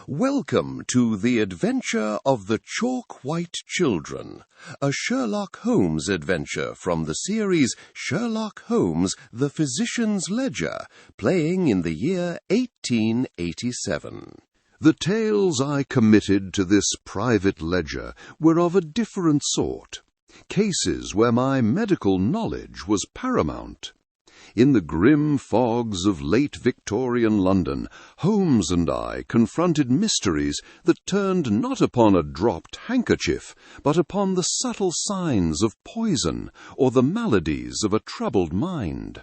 Welcome to The Adventure of the Chalk-White Children, a Sherlock Holmes adventure from the series Sherlock Holmes, the Physician's Ledger, playing in the year 1887. The tales I committed to this private ledger were of a different sort, cases where my medical knowledge was paramount. In the grim fogs of late Victorian London, Holmes and I confronted mysteries that turned not upon a dropped handkerchief, but upon the subtle signs of poison or the maladies of a troubled mind.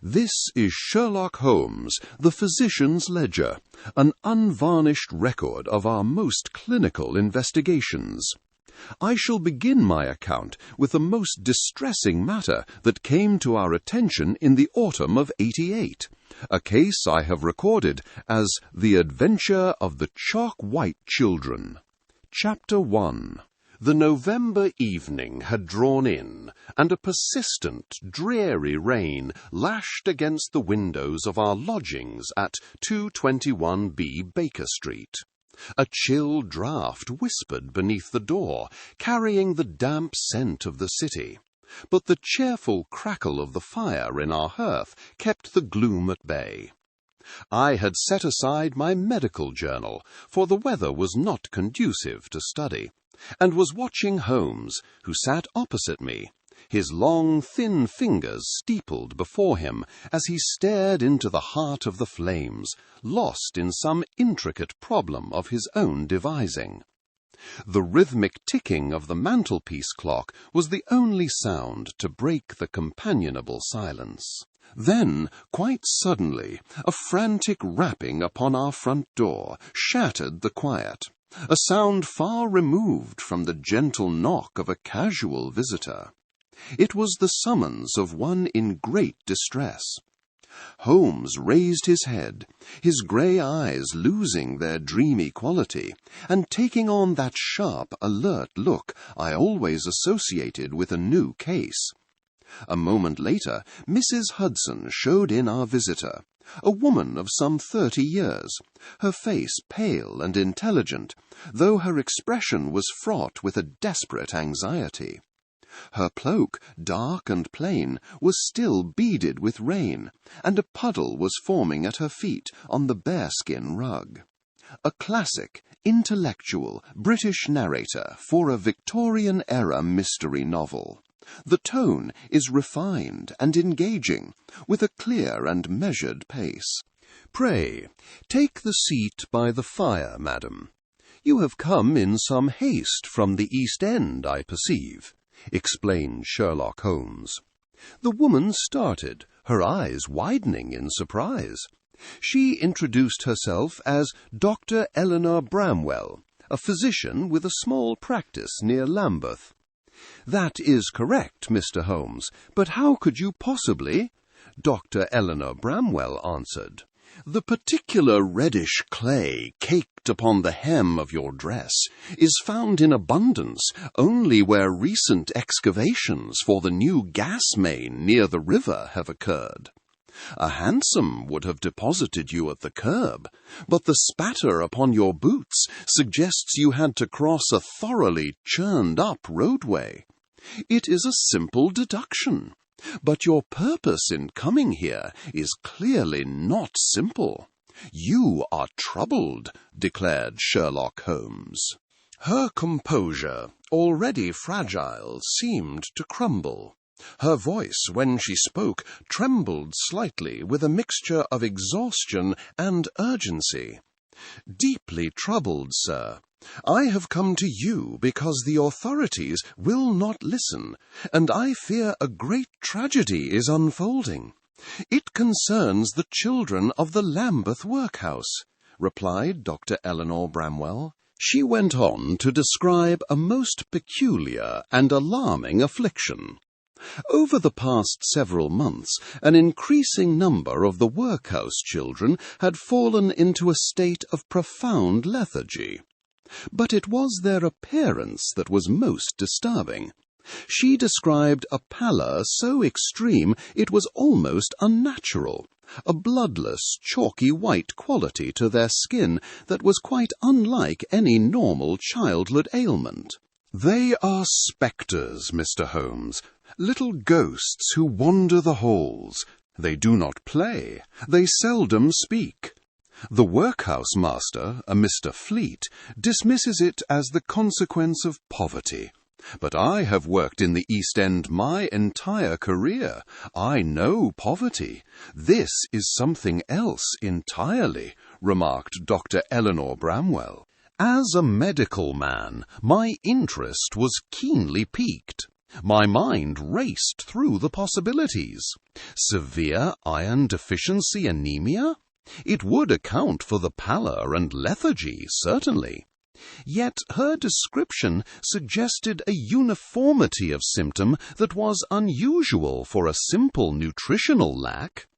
This is Sherlock Holmes, the Physician's Ledger, an unvarnished record of our most clinical investigations. I shall begin my account with the most distressing matter that came to our attention in the autumn of '88, a case I have recorded as The Adventure of the Chalk-White Children. Chapter 1. The November evening had drawn in, and a persistent, dreary rain lashed against the windows of our lodgings at 221B Baker Street. A chill draught whispered beneath the door, carrying the damp scent of the city, but the cheerful crackle of the fire in our hearth kept the gloom at bay. I had set aside my medical journal, for the weather was not conducive to study, and was watching Holmes, who sat opposite me, his long, thin fingers steepled before him as he stared into the heart of the flames, lost in some intricate problem of his own devising. The rhythmic ticking of the mantelpiece clock was the only sound to break the companionable silence. Then, quite suddenly, a frantic rapping upon our front door shattered the quiet, a sound far removed from the gentle knock of a casual visitor. It was the summons of one in great distress. Holmes raised his head, his grey eyes losing their dreamy quality, and taking on that sharp, alert look I always associated with a new case. A moment later, Mrs. Hudson showed in our visitor, a woman of some 30 years, her face pale and intelligent, though her expression was fraught with a desperate anxiety. Her cloak, dark and plain, was still beaded with rain, and a puddle was forming at her feet on the bearskin rug. A classic, intellectual, British narrator for a Victorian-era mystery novel. The tone is refined and engaging, with a clear and measured pace. "Pray, take the seat by the fire, madam. You have come in some haste from the East End, I perceive," explained Sherlock Holmes. The woman started, her eyes widening in surprise. She introduced herself as Dr. Eleanor Bramwell, a physician with a small practice near Lambeth. "That is correct, Mr. Holmes, but how could you possibly—" Dr. Eleanor Bramwell answered. "The particular reddish clay caked upon the hem of your dress is found in abundance only where recent excavations for the new gas main near the river have occurred. A hansom would have deposited you at the curb, but the spatter upon your boots suggests you had to cross a thoroughly churned-up roadway. It is a simple deduction. But your purpose in coming here is clearly not simple. You are troubled," declared Sherlock Holmes. Her composure, already fragile, seemed to crumble. Her voice, when she spoke, trembled slightly with a mixture of exhaustion and urgency. "Deeply troubled, sir. I have come to you because the authorities will not listen, and I fear a great tragedy is unfolding. It concerns the children of the Lambeth workhouse," replied Dr. Eleanor Bramwell. She went on to describe a most peculiar and alarming affliction. Over the past several months, an increasing number of the workhouse children had fallen into a state of profound lethargy. But it was their appearance that was most disturbing. She described a pallor so extreme it was almost unnatural, a bloodless, chalky white quality to their skin that was quite unlike any normal childhood ailment. "They are spectres, Mr. Holmes, little ghosts who wander the halls. They do not play. They seldom speak. The workhouse master, a Mr. Fleet, dismisses it as the consequence of poverty. But I have worked in the East End my entire career. I know poverty. This is something else entirely," remarked Dr. Eleanor Bramwell. As a medical man, my interest was keenly piqued. My mind raced through the possibilities. Severe iron deficiency anemia? It would account for the pallor and lethargy, certainly. Yet her description suggested a uniformity of symptom that was unusual for a simple nutritional lack.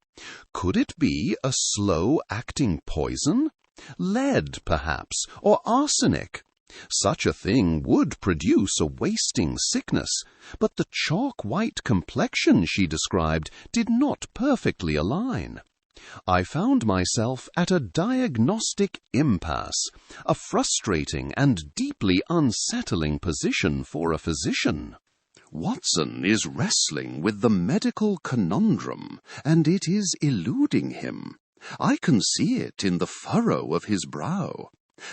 Could it be a slow-acting poison? Lead, perhaps, or arsenic? Such a thing would produce a wasting sickness, but the chalk-white complexion she described did not perfectly align. I found myself at a diagnostic impasse, a frustrating and deeply unsettling position for a physician. Watson is wrestling with the medical conundrum, and it is eluding him. I can see it in the furrow of his brow.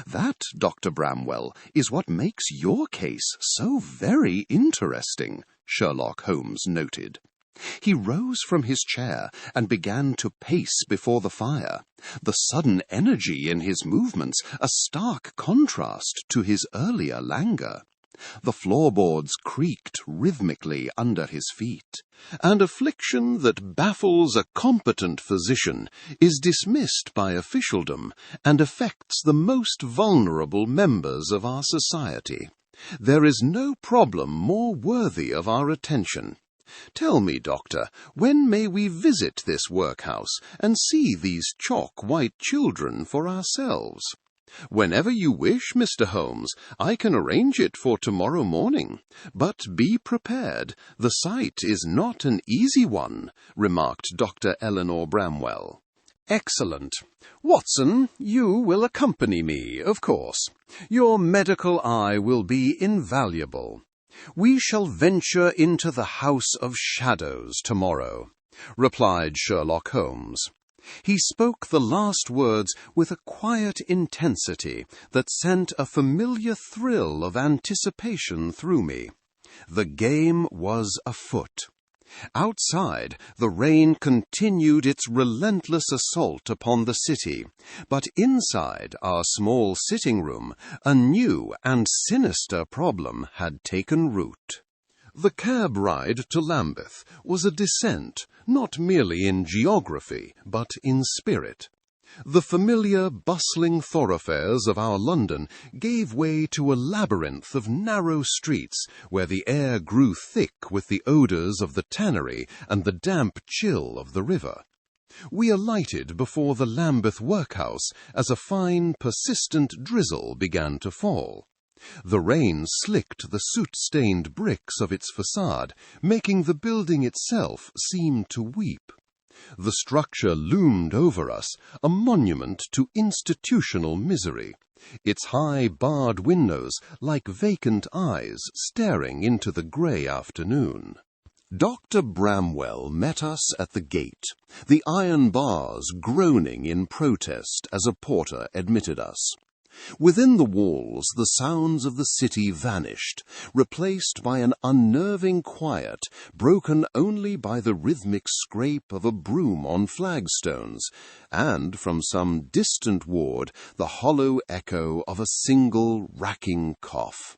That, Dr. Bramwell, is what makes your case so very interesting, Sherlock Holmes noted. He rose from his chair and began to pace before the fire, the sudden energy in his movements a stark contrast to his earlier languor. The floorboards creaked rhythmically under his feet. An affliction that baffles a competent physician is dismissed by officialdom and affects the most vulnerable members of our society. There is no problem more worthy of our attention. Tell me, Doctor, when may we visit this workhouse and see these chalk-white children for ourselves? Whenever you wish, Mr. Holmes, I can arrange it for tomorrow morning. But be prepared. The sight is not an easy one, remarked Dr. Eleanor Bramwell. Excellent. Watson, you will accompany me, of course. Your medical eye will be invaluable. We shall venture into the House of Shadows tomorrow, replied Sherlock Holmes. He spoke the last words with a quiet intensity that sent a familiar thrill of anticipation through me. The game was afoot. Outside, the rain continued its relentless assault upon the city, but inside our small sitting room, a new and sinister problem had taken root. The cab ride to Lambeth was a descent, not merely in geography, but in spirit. The familiar, bustling thoroughfares of our London gave way to a labyrinth of narrow streets where the air grew thick with the odours of the tannery and the damp chill of the river. We alighted before the Lambeth workhouse as a fine, persistent drizzle began to fall. The rain slicked the soot-stained bricks of its facade, making the building itself seem to weep. The structure loomed over us, a monument to institutional misery, its high barred windows like vacant eyes staring into the grey afternoon. Dr. Bramwell met us at the gate, the iron bars groaning in protest as a porter admitted us. Within the walls, the sounds of the city vanished, replaced by an unnerving quiet, broken only by the rhythmic scrape of a broom on flagstones, and, from some distant ward, the hollow echo of a single racking cough.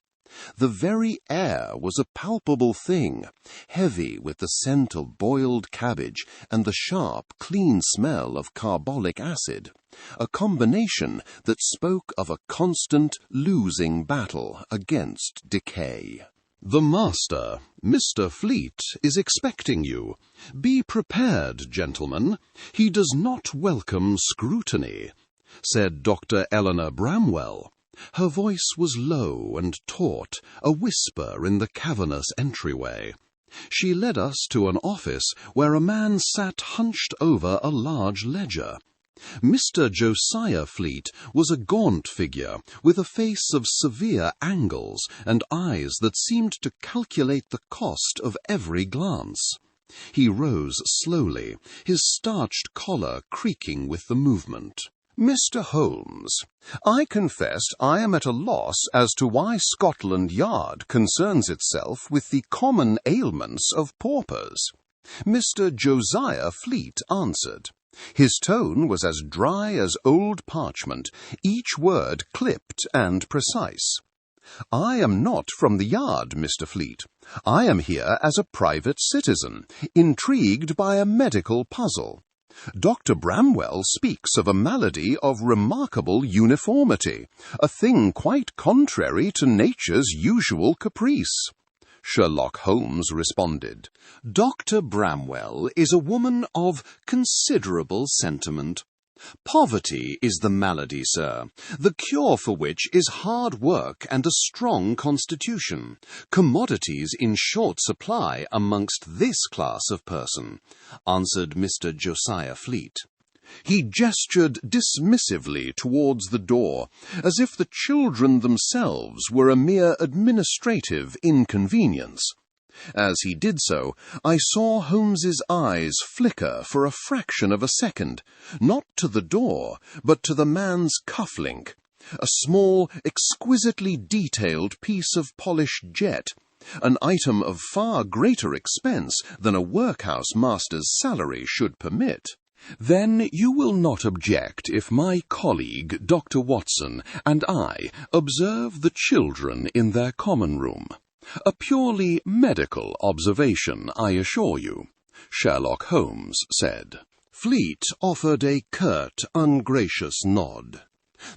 The very air was a palpable thing, heavy with the scent of boiled cabbage and the sharp, clean smell of carbolic acid, a combination that spoke of a constant losing battle against decay. "The master, Mr. Fleet, is expecting you. Be prepared, gentlemen. He does not welcome scrutiny," said Dr. Eleanor Bramwell. Her voice was low and taut, a whisper in the cavernous entryway. She led us to an office where a man sat hunched over a large ledger. Mr. Josiah Fleet was a gaunt figure with a face of severe angles and eyes that seemed to calculate the cost of every glance. He rose slowly, his starched collar creaking with the movement. "Mr. Holmes, I confess I am at a loss as to why Scotland Yard concerns itself with the common ailments of paupers." Mr. Josiah Fleet answered. His tone was as dry as old parchment, each word clipped and precise. "I am not from the Yard, Mr. Fleet. I am here as a private citizen, intrigued by a medical puzzle. Dr. Bramwell speaks of a malady of remarkable uniformity, a thing quite contrary to nature's usual caprice." Sherlock Holmes responded, "Dr. Bramwell is a woman of considerable sentiment. Poverty is the malady, sir, the cure for which is hard work and a strong constitution, commodities in short supply amongst this class of person," answered Mr. Josiah Fleet. He gestured dismissively towards the door, as if the children themselves were a mere administrative inconvenience. As he did so, I saw Holmes's eyes flicker for a fraction of a second, not to the door, but to the man's cuff-link, a small, exquisitely detailed piece of polished jet, an item of far greater expense than a workhouse master's salary should permit. "Then you will not object if my colleague, Dr. Watson, and I observe the children in their common room. A purely medical observation, I assure you," Sherlock Holmes said. Fleet offered a curt, ungracious nod.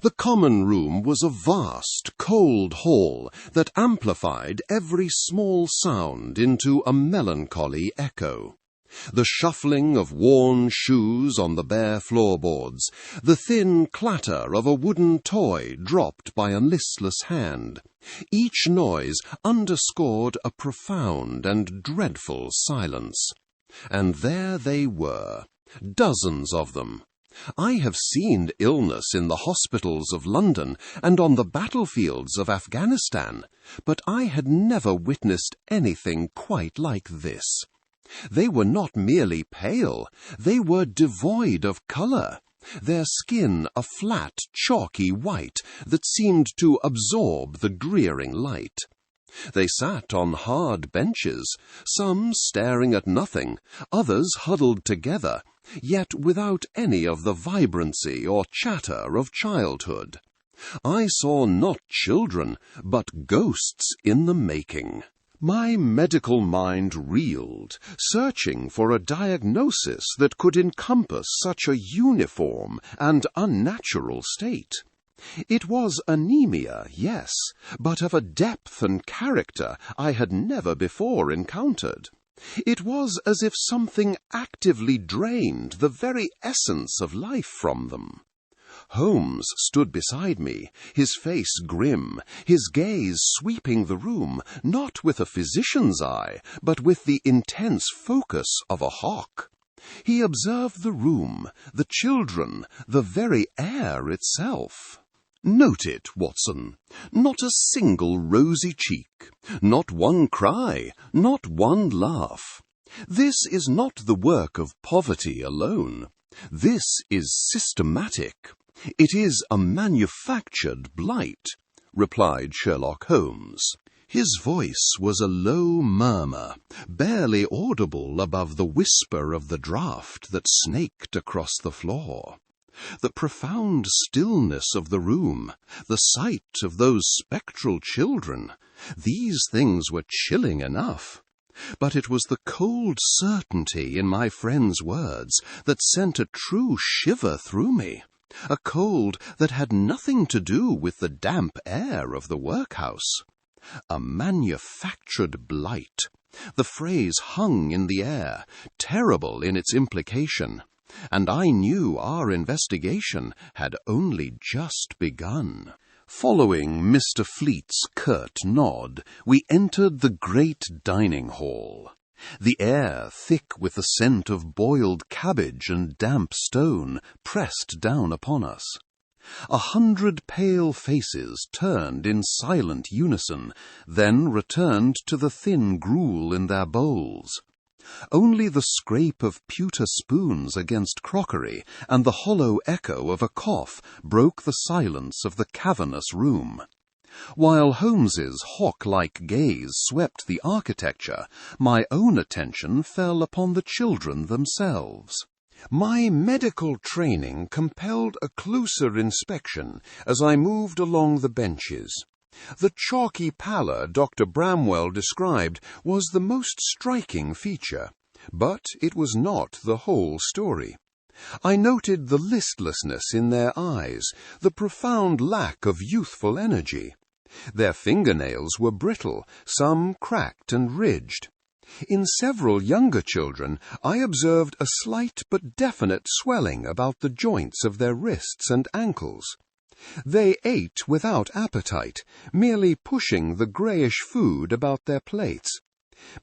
The common room was a vast, cold hall that amplified every small sound into a melancholy echo. The shuffling of worn shoes on the bare floorboards, the thin clatter of a wooden toy dropped by a listless hand, each noise underscored a profound and dreadful silence. And there they were, dozens of them. I have seen illness in the hospitals of London and on the battlefields of Afghanistan, but I had never witnessed anything quite like this. They were not merely pale, they were devoid of colour, their skin a flat, chalky white that seemed to absorb the drearing light. They sat on hard benches, some staring at nothing, others huddled together, yet without any of the vibrancy or chatter of childhood. I saw not children, but ghosts in the making. My medical mind reeled, searching for a diagnosis that could encompass such a uniform and unnatural state. It was anemia, yes, but of a depth and character I had never before encountered. It was as if something actively drained the very essence of life from them. Holmes stood beside me, his face grim, his gaze sweeping the room, not with a physician's eye, but with the intense focus of a hawk. He observed the room, the children, the very air itself. "Note it, Watson. Not a single rosy cheek, not one cry, not one laugh. This is not the work of poverty alone. This is systematic. It is a manufactured blight," replied Sherlock Holmes. His voice was a low murmur, barely audible above the whisper of the draught that snaked across the floor. The profound stillness of the room, the sight of those spectral children, these things were chilling enough. But it was the cold certainty in my friend's words that sent a true shiver through me, a cold that had nothing to do with the damp air of the workhouse. A manufactured blight. The phrase hung in the air, terrible in its implication, and I knew our investigation had only just begun. Following Mr. Fleet's curt nod, we entered the great dining hall. The air, thick with the scent of boiled cabbage and damp stone, pressed down upon us. 100 pale faces turned in silent unison, then returned to the thin gruel in their bowls. Only the scrape of pewter spoons against crockery and the hollow echo of a cough broke the silence of the cavernous room. While Holmes's hawk-like gaze swept the architecture, my own attention fell upon the children themselves. My medical training compelled a closer inspection as I moved along the benches. The chalky pallor Dr. Bramwell described was the most striking feature, but it was not the whole story. I noted the listlessness in their eyes, the profound lack of youthful energy. Their fingernails were brittle, some cracked and ridged. In several younger children, I observed a slight but definite swelling about the joints of their wrists and ankles. They ate without appetite, merely pushing the greyish food about their plates.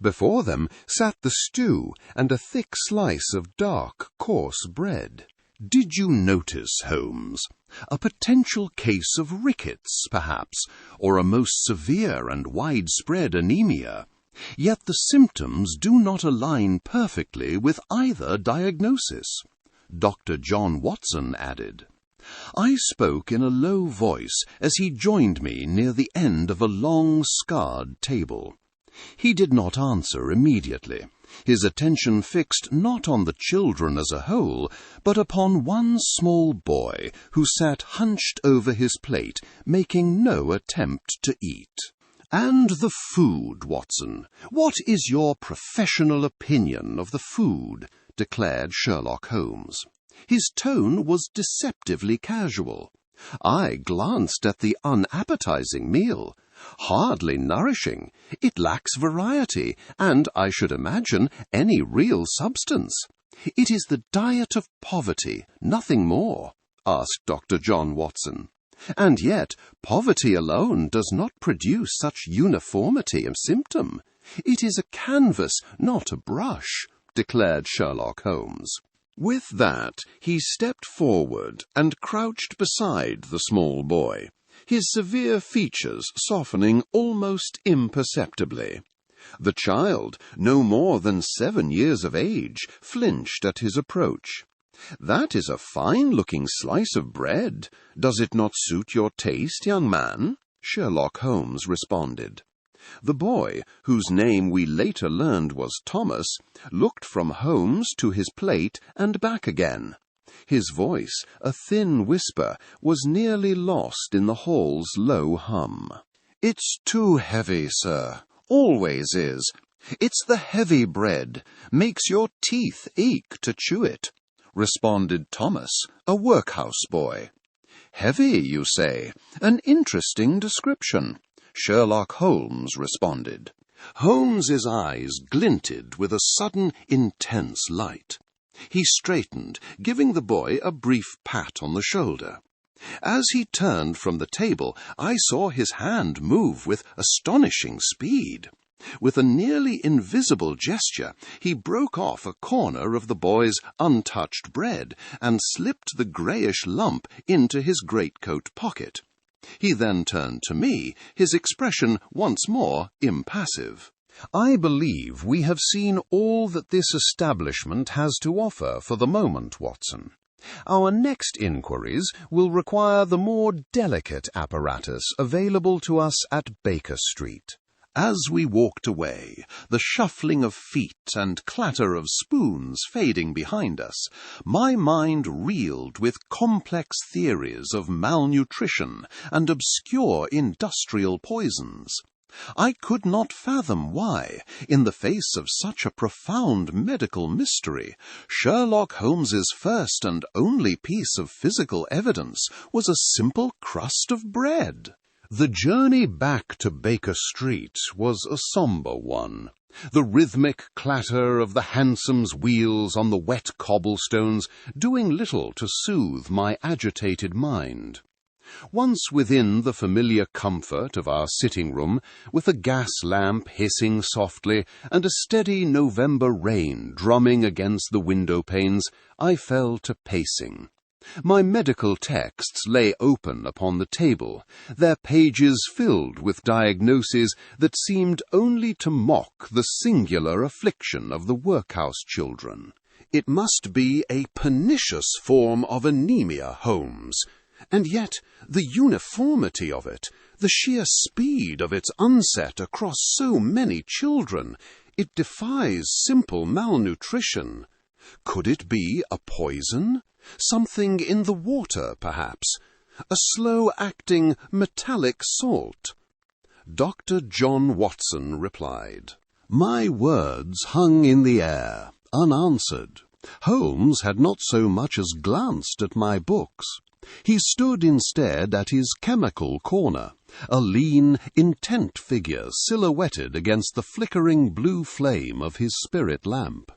Before them sat the stew and a thick slice of dark, coarse bread. Did you notice, Holmes, a potential case of rickets, perhaps, or a most severe and widespread anemia? Yet the symptoms do not align perfectly with either diagnosis, Dr. John Watson added. I spoke in a low voice as he joined me near the end of a long, scarred table. He did not answer immediately, his attention fixed not on the children as a whole, but upon one small boy who sat hunched over his plate, making no attempt to eat. "And the food, Watson. What is your professional opinion of the food?" declared Sherlock Holmes. His tone was deceptively casual. I glanced at the unappetizing meal. Hardly nourishing, it lacks variety, and, I should imagine, any real substance. "It is the diet of poverty, nothing more," asked Dr. John Watson. "And yet, poverty alone does not produce such uniformity of symptom. It is a canvas, not a brush," declared Sherlock Holmes. With that, he stepped forward and crouched beside the small boy, his severe features softening almost imperceptibly. The child, no more than 7 years of age, flinched at his approach. "That is a fine-looking slice of bread. Does it not suit your taste, young man?" Sherlock Holmes responded. The boy, whose name we later learned was Thomas, looked from Holmes to his plate and back again. His voice, a thin whisper, was nearly lost in the hall's low hum. "It's too heavy, sir. Always is. It's the heavy bread. Makes your teeth ache to chew it," responded Thomas, a workhouse boy. "Heavy, you say? An interesting description," Sherlock Holmes responded. Holmes's eyes glinted with a sudden, intense light. He straightened, giving the boy a brief pat on the shoulder. As he turned from the table, I saw his hand move with astonishing speed. With a nearly invisible gesture, he broke off a corner of the boy's untouched bread and slipped the greyish lump into his greatcoat pocket. He then turned to me, his expression once more impassive. "I believe we have seen all that this establishment has to offer for the moment, Watson. Our next inquiries will require the more delicate apparatus available to us at Baker Street." As we walked away, the shuffling of feet and clatter of spoons fading behind us, my mind reeled with complex theories of malnutrition and obscure industrial poisons. I could not fathom why, in the face of such a profound medical mystery, Sherlock Holmes's first and only piece of physical evidence was a simple crust of bread. The journey back to Baker Street was a sombre one. The rhythmic clatter of the hansom's wheels on the wet cobblestones doing little to soothe my agitated mind. Once within the familiar comfort of our sitting-room, with a gas lamp hissing softly and a steady November rain drumming against the window-panes, I fell to pacing. My medical texts lay open upon the table, their pages filled with diagnoses that seemed only to mock the singular affliction of the workhouse children. It must be a pernicious form of anemia, Holmes. And yet the uniformity of it, the sheer speed of its onset across so many children, it defies simple malnutrition. Could it be a poison? Something in the water, perhaps? A slow-acting metallic salt? Dr. John Watson replied. My words hung in the air, unanswered. Holmes had not so much as glanced at my books. He stood instead at his chemical corner, a lean, intent figure silhouetted against the flickering blue flame of his spirit lamp.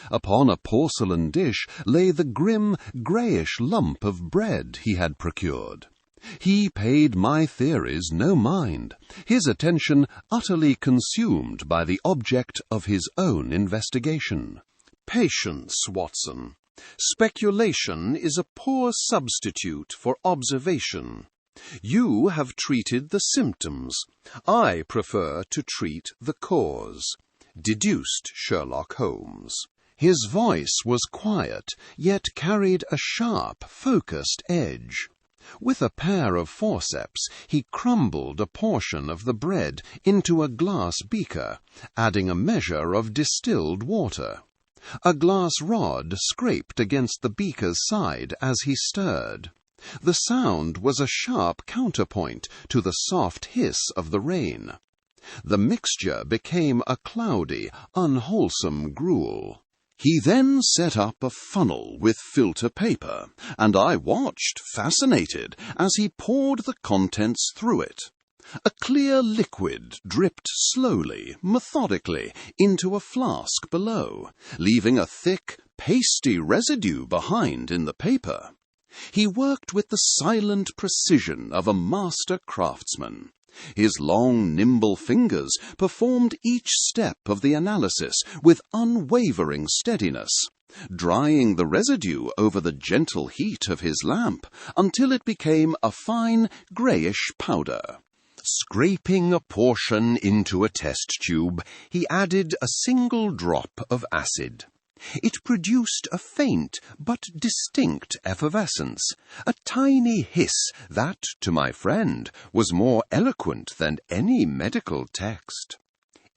Upon a porcelain dish lay the grim, greyish lump of bread he had procured. He paid my theories no mind, his attention utterly consumed by the object of his own investigation. Patience, Watson. Speculation is a poor substitute for observation. You have treated the symptoms. I prefer to treat the cause, deduced Sherlock Holmes. His voice was quiet, yet carried a sharp, focused edge. With a pair of forceps, he crumbled a portion of the bread into a glass beaker, adding a measure of distilled water. A glass rod scraped against the beaker's side as he stirred. The sound was a sharp counterpoint to the soft hiss of the rain. The mixture became a cloudy, unwholesome gruel. He then set up a funnel with filter paper, and I watched, fascinated, as he poured the contents through it. A clear liquid dripped slowly, methodically, into a flask below, leaving a thick, pasty residue behind in the paper. He worked with the silent precision of a master craftsman. His long, nimble fingers performed each step of the analysis with unwavering steadiness, drying the residue over the gentle heat of his lamp until it became a fine, greyish powder. Scraping a portion into a test tube, he added a single drop of acid. It produced a faint but distinct effervescence, a tiny hiss that, to my friend, was more eloquent than any medical text.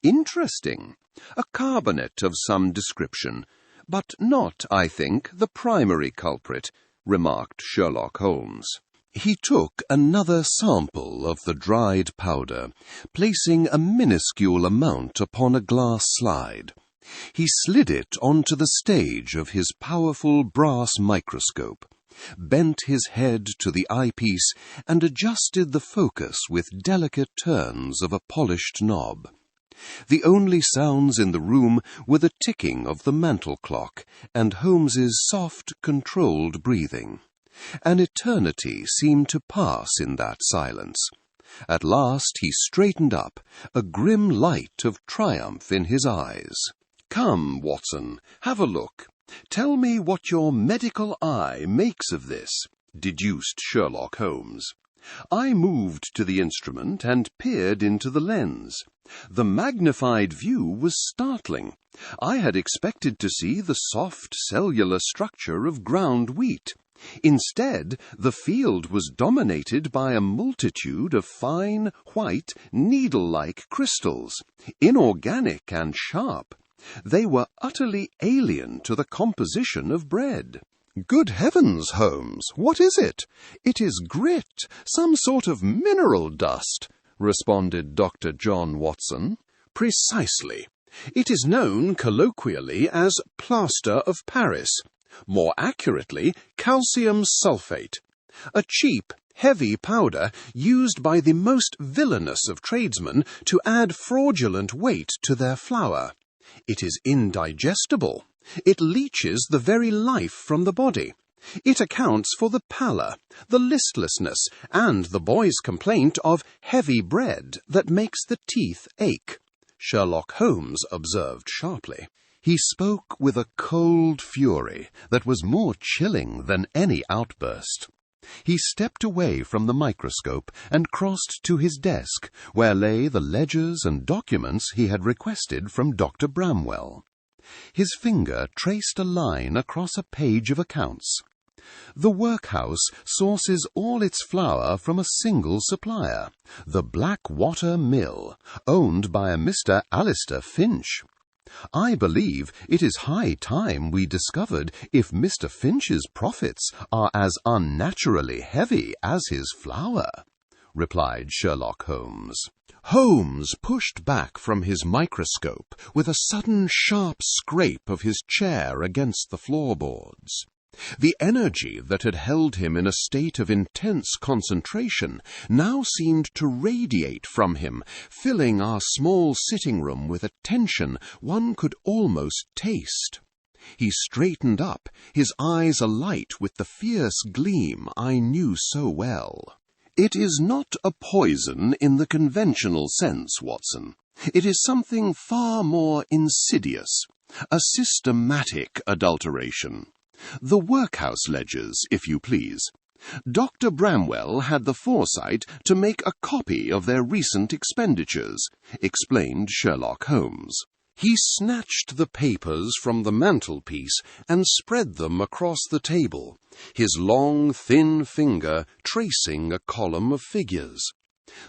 Interesting. A carbonate of some description, but not, I think, the primary culprit, remarked Sherlock Holmes. He took another sample of the dried powder, placing a minuscule amount upon a glass slide. He slid it onto the stage of his powerful brass microscope, bent his head to the eyepiece, and adjusted the focus with delicate turns of a polished knob. The only sounds in the room were the ticking of the mantel clock and Holmes's soft, controlled breathing. An eternity seemed to pass in that silence. At last he straightened up, a grim light of triumph in his eyes. "Come, Watson, have a look. Tell me what your medical eye makes of this," deduced Sherlock Holmes. I moved to the instrument and peered into the lens. The magnified view was startling. I had expected to see the soft cellular structure of ground wheat. Instead, the field was dominated by a multitude of fine, white, needle-like crystals, inorganic and sharp. They were utterly alien to the composition of bread. "Good heavens, Holmes, what is it?" "It is grit, some sort of mineral dust," responded Dr. John Watson. "Precisely. It is known colloquially as plaster of Paris, more accurately, calcium sulfate, a cheap, heavy powder used by the most villainous of tradesmen to add fraudulent weight to their flour. It is indigestible. It leaches the very life from the body. It accounts for the pallor, the listlessness, and the boy's complaint of heavy bread that makes the teeth ache, Sherlock Holmes observed sharply. He spoke with a cold fury that was more chilling than any outburst. He stepped away from the microscope and crossed to his desk, where lay the ledgers and documents he had requested from Dr. Bramwell. His finger traced a line across a page of accounts. The workhouse sources all its flour from a single supplier, the Blackwater Mill, owned by a Mr. Alistair Finch. I believe it is high time we discovered if Mr. Finch's profits are as unnaturally heavy as his flour, replied Sherlock Holmes. Holmes pushed back from his microscope with a sudden sharp scrape of his chair against the floorboards. The energy that had held him in a state of intense concentration now seemed to radiate from him, filling our small sitting room with a tension one could almost taste. He straightened up, his eyes alight with the fierce gleam I knew so well. "It is not a poison in the conventional sense, Watson. It is something far more insidious, a systematic adulteration. The workhouse ledgers, if you please. Dr. Bramwell had the foresight to make a copy of their recent expenditures," explained Sherlock Holmes. He snatched the papers from the mantelpiece and spread them across the table, his long, thin finger tracing a column of figures.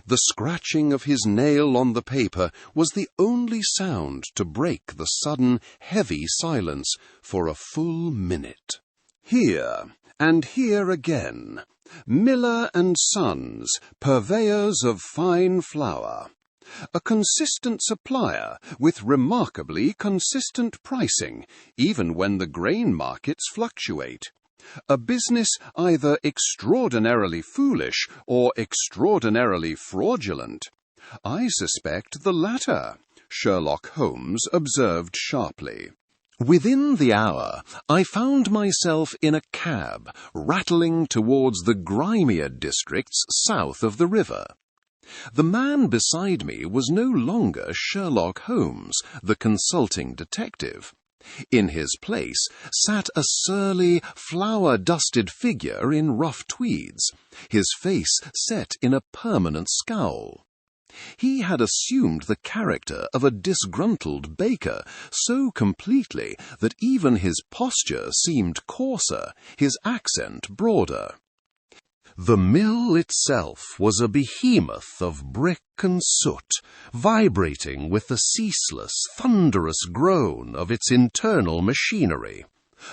The scratching of his nail on the paper was the only sound to break the sudden, heavy silence for a full minute. "Here, and here again. Miller and Sons, purveyors of fine flour. A consistent supplier with remarkably consistent pricing, even when the grain markets fluctuate. A business either extraordinarily foolish or extraordinarily fraudulent." "I suspect the latter," Sherlock Holmes observed sharply. Within the hour, I found myself in a cab, rattling towards the grimier districts south of the river. The man beside me was no longer Sherlock Holmes, the consulting detective. In his place sat a surly, flour-dusted figure in rough tweeds, his face set in a permanent scowl. He had assumed the character of a disgruntled baker so completely that even his posture seemed coarser, his accent broader. The mill itself was a behemoth of brick and soot, vibrating with the ceaseless, thunderous groan of its internal machinery.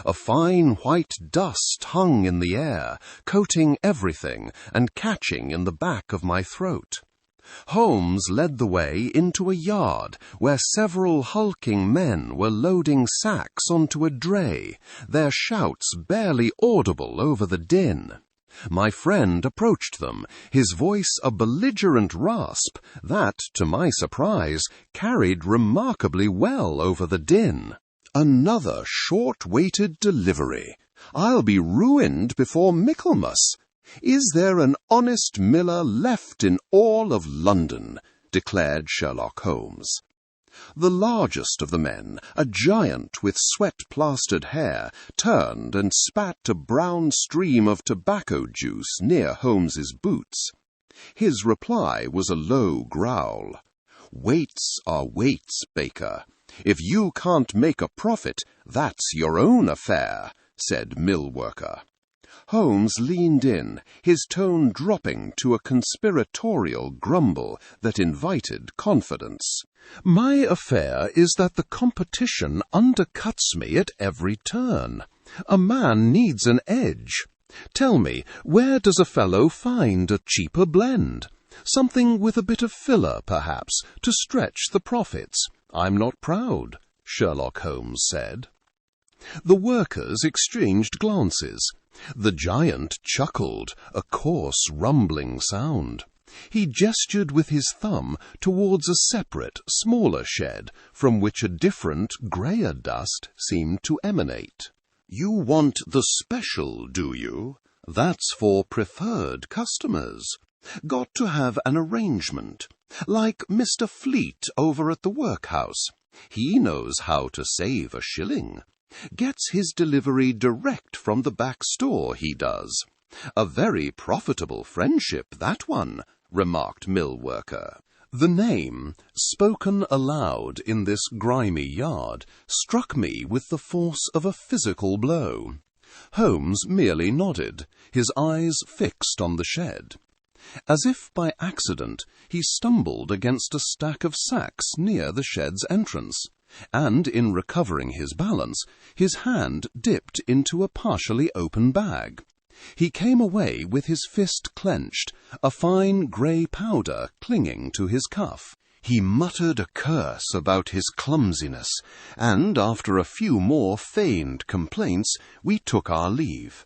A fine white dust hung in the air, coating everything and catching in the back of my throat. Holmes led the way into a yard where several hulking men were loading sacks onto a dray, their shouts barely audible over the din. My friend approached them, his voice a belligerent rasp that, to my surprise, carried remarkably well over the din. "Another short-waited delivery. I'll be ruined before Michaelmas. Is there an honest miller left in all of London?" declared Sherlock Holmes. The largest of the men, a giant with sweat-plastered hair, turned and spat a brown stream of tobacco juice near Holmes's boots. His reply was a low growl. "Weights are weights, Baker. If you can't make a profit, that's your own affair," said mill worker. Holmes leaned in, his tone dropping to a conspiratorial grumble that invited confidence. "My affair is that the competition undercuts me at every turn. A man needs an edge. Tell me, where does a fellow find a cheaper blend? Something with a bit of filler, perhaps, to stretch the profits. I'm not proud," Sherlock Holmes said. The workers exchanged glances. The giant chuckled, a coarse, rumbling sound. He gestured with his thumb towards a separate, smaller shed from which a different, greyer dust seemed to emanate. You want the special, do you? That's for preferred customers. Got to have an arrangement. Like Mr. Fleet over at the workhouse. He knows how to save a shilling. Gets his delivery direct from the back store, he does. A very profitable friendship, that one, remarked mill worker. The name, spoken aloud in this grimy yard, struck me with the force of a physical blow. Holmes merely nodded, his eyes fixed on the shed. As if by accident, he stumbled against a stack of sacks near the shed's entrance, and in recovering his balance, his hand dipped into a partially open bag. He came away with his fist clenched, a fine grey powder clinging to his cuff. He muttered a curse about his clumsiness, and after a few more feigned complaints, we took our leave.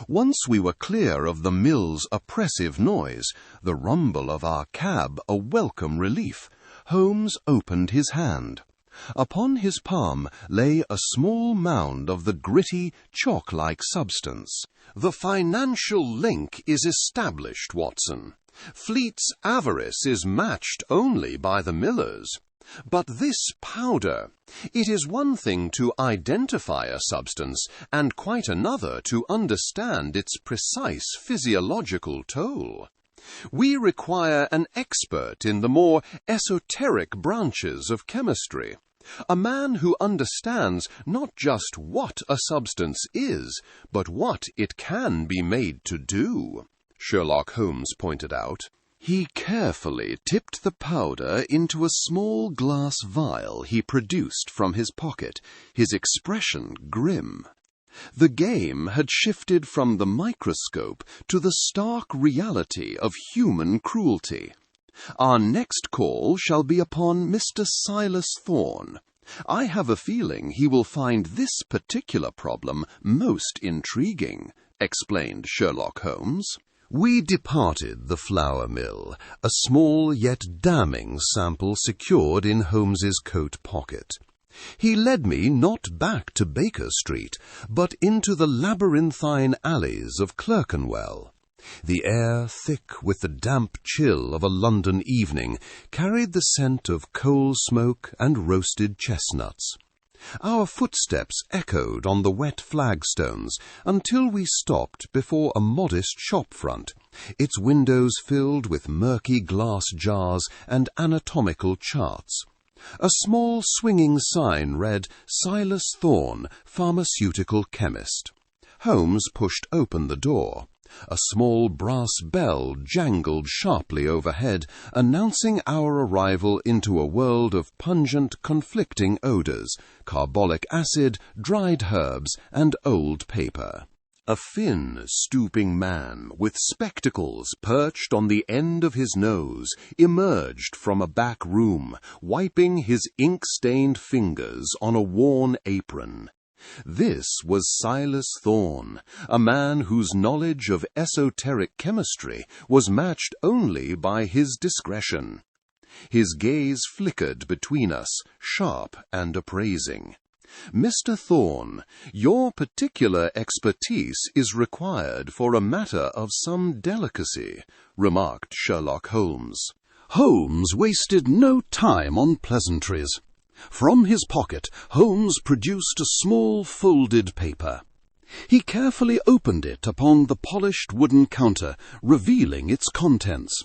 Once we were clear of the mill's oppressive noise, the rumble of our cab a welcome relief, Holmes opened his hand. Upon his palm lay a small mound of the gritty, chalk-like substance. The financial link is established, Watson. Fleet's avarice is matched only by the millers. But this powder, it is one thing to identify a substance, and quite another to understand its precise physiological toll. We require an expert in the more esoteric branches of chemistry, a man who understands not just what a substance is, but what it can be made to do, Sherlock Holmes pointed out. He carefully tipped the powder into a small glass vial he produced from his pocket, his expression grim. The game had shifted from the microscope to the stark reality of human cruelty. Our next call shall be upon Mr. Silas Thorne. I have a feeling he will find this particular problem most intriguing, explained Sherlock Holmes. We departed the flour mill, a small yet damning sample secured in Holmes's coat pocket. He led me not back to Baker Street, but into the labyrinthine alleys of Clerkenwell. The air, thick with the damp chill of a London evening, carried the scent of coal smoke and roasted chestnuts. Our footsteps echoed on the wet flagstones until we stopped before a modest shop front, its windows filled with murky glass jars and anatomical charts. A small swinging sign read, "Silas Thorne, Pharmaceutical Chemist." Holmes pushed open the door. A small brass bell jangled sharply overhead, announcing our arrival into a world of pungent, conflicting odours, carbolic acid, dried herbs, and old paper. A thin, stooping man with spectacles perched on the end of his nose emerged from a back room, wiping his ink-stained fingers on a worn apron. This was Silas Thorne, a man whose knowledge of esoteric chemistry was matched only by his discretion. His gaze flickered between us, sharp and appraising. "Mr. Thorne, your particular expertise is required for a matter of some delicacy," remarked Sherlock Holmes. Holmes wasted no time on pleasantries. From his pocket, Holmes produced a small folded paper. He carefully opened it upon the polished wooden counter, revealing its contents.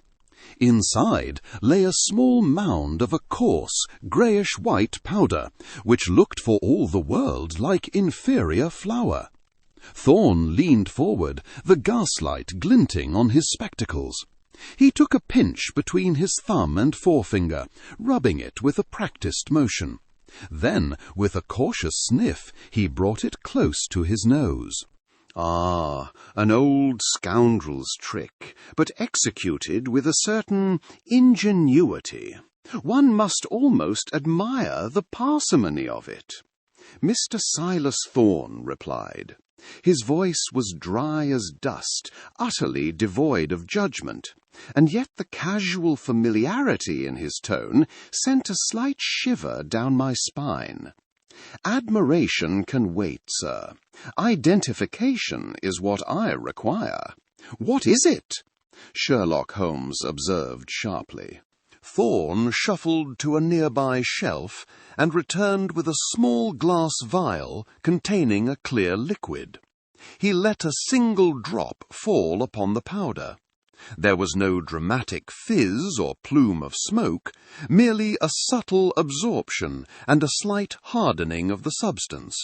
Inside lay a small mound of a coarse, greyish-white powder, which looked for all the world like inferior flour. Thorne leaned forward, the gaslight glinting on his spectacles. He took a pinch between his thumb and forefinger, rubbing it with a practised motion. Then, with a cautious sniff, he brought it close to his nose. "Ah, an old scoundrel's trick, but executed with a certain ingenuity. One must almost admire the parsimony of it." Mr. Silas Thorne replied. His voice was dry as dust, utterly devoid of judgment, and yet the casual familiarity in his tone sent a slight shiver down my spine. Admiration can wait, sir. Identification is what I require. What is it? Sherlock Holmes observed sharply. Thorne shuffled to a nearby shelf and returned with a small glass vial containing a clear liquid. He let a single drop fall upon the powder. There was no dramatic fizz or plume of smoke, merely a subtle absorption and a slight hardening of the substance.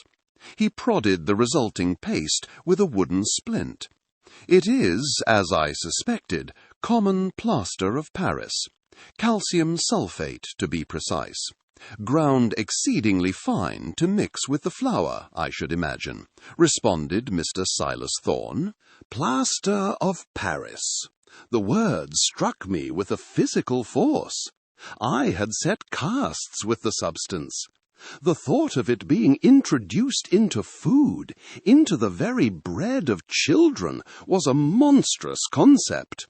He prodded the resulting paste with a wooden splint. It is, as I suspected, common plaster of Paris. Calcium sulfate, to be precise. Ground exceedingly fine to mix with the flour, I should imagine, responded Mr. Silas Thorne. Plaster of Paris. The word struck me with a physical force. I had set casts with the substance. The thought of it being introduced into food, into the very bread of children, was a monstrous concept.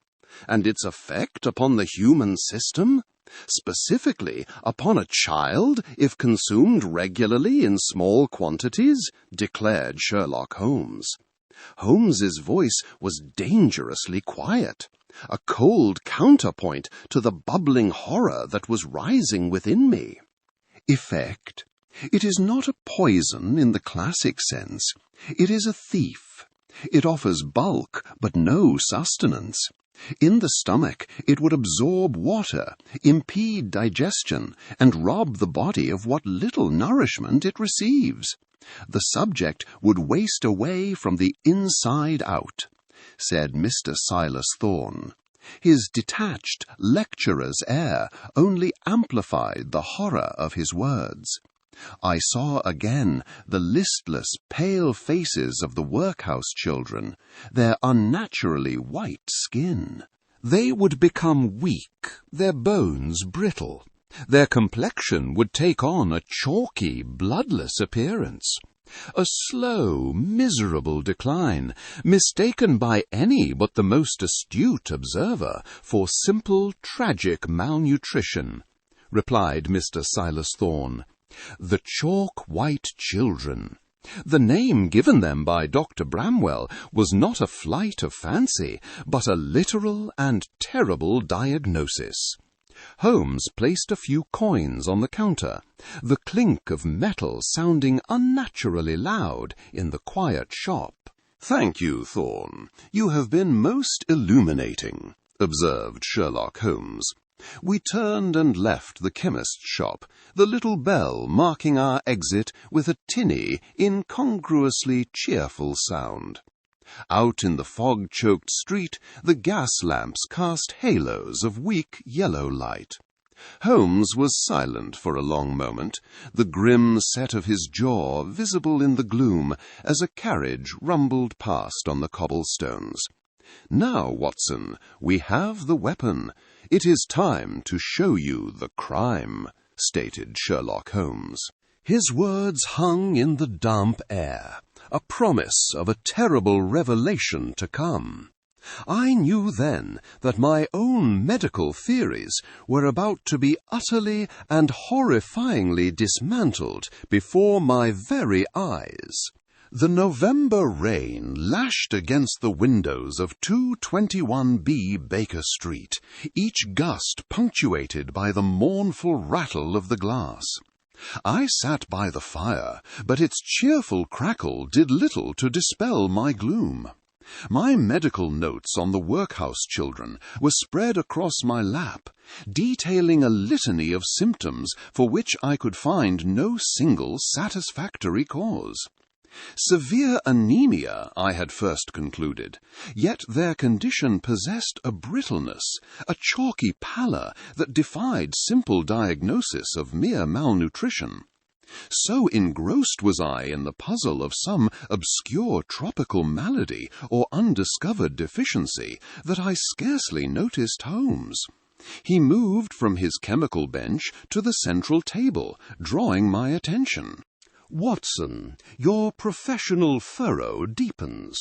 And its effect upon the human system? Specifically upon a child, if consumed regularly in small quantities, declared Sherlock Holmes. Holmes's voice was dangerously quiet, a cold counterpoint to the bubbling horror that was rising within me. Effect? It is not a poison in the classic sense. It is a thief. It offers bulk, but no sustenance. In the stomach, it would absorb water, impede digestion, and rob the body of what little nourishment it receives. The subject would waste away from the inside out, said Mr. Silas Thorne. His detached, lecturer's air only amplified the horror of his words. I saw again the listless, pale faces of the workhouse children, their unnaturally white skin. They would become weak, their bones brittle. Their complexion would take on a chalky, bloodless appearance. A slow, miserable decline, mistaken by any but the most astute observer for simple, tragic malnutrition, replied Mr. Silas Thorne. The chalk-white children. The name given them by Dr. Bramwell was not a flight of fancy, but a literal and terrible diagnosis. Holmes placed a few coins on the counter, the clink of metal sounding unnaturally loud in the quiet shop. "Thank you, Thorne. You have been most illuminating," observed Sherlock Holmes. We turned and left the chemist's shop, the little bell marking our exit with a tinny, incongruously cheerful sound. Out in the fog-choked street, the gas lamps cast halos of weak yellow light. Holmes was silent for a long moment, the grim set of his jaw visible in the gloom as a carriage rumbled past on the cobblestones. "Now, Watson, we have the weapon. It is time to show you the crime," stated Sherlock Holmes. His words hung in the damp air, a promise of a terrible revelation to come. I knew then that my own medical theories were about to be utterly and horrifyingly dismantled before my very eyes. The November rain lashed against the windows of 221B Baker Street, each gust punctuated by the mournful rattle of the glass. I sat by the fire, but its cheerful crackle did little to dispel my gloom. My medical notes on the workhouse children were spread across my lap, detailing a litany of symptoms for which I could find no single satisfactory cause. Severe anemia, I had first concluded, yet their condition possessed a brittleness, a chalky pallor that defied simple diagnosis of mere malnutrition. So engrossed was I in the puzzle of some obscure tropical malady or undiscovered deficiency that I scarcely noticed Holmes. He moved from his chemical bench to the central table, drawing my attention. "Watson, your professional furrow deepens.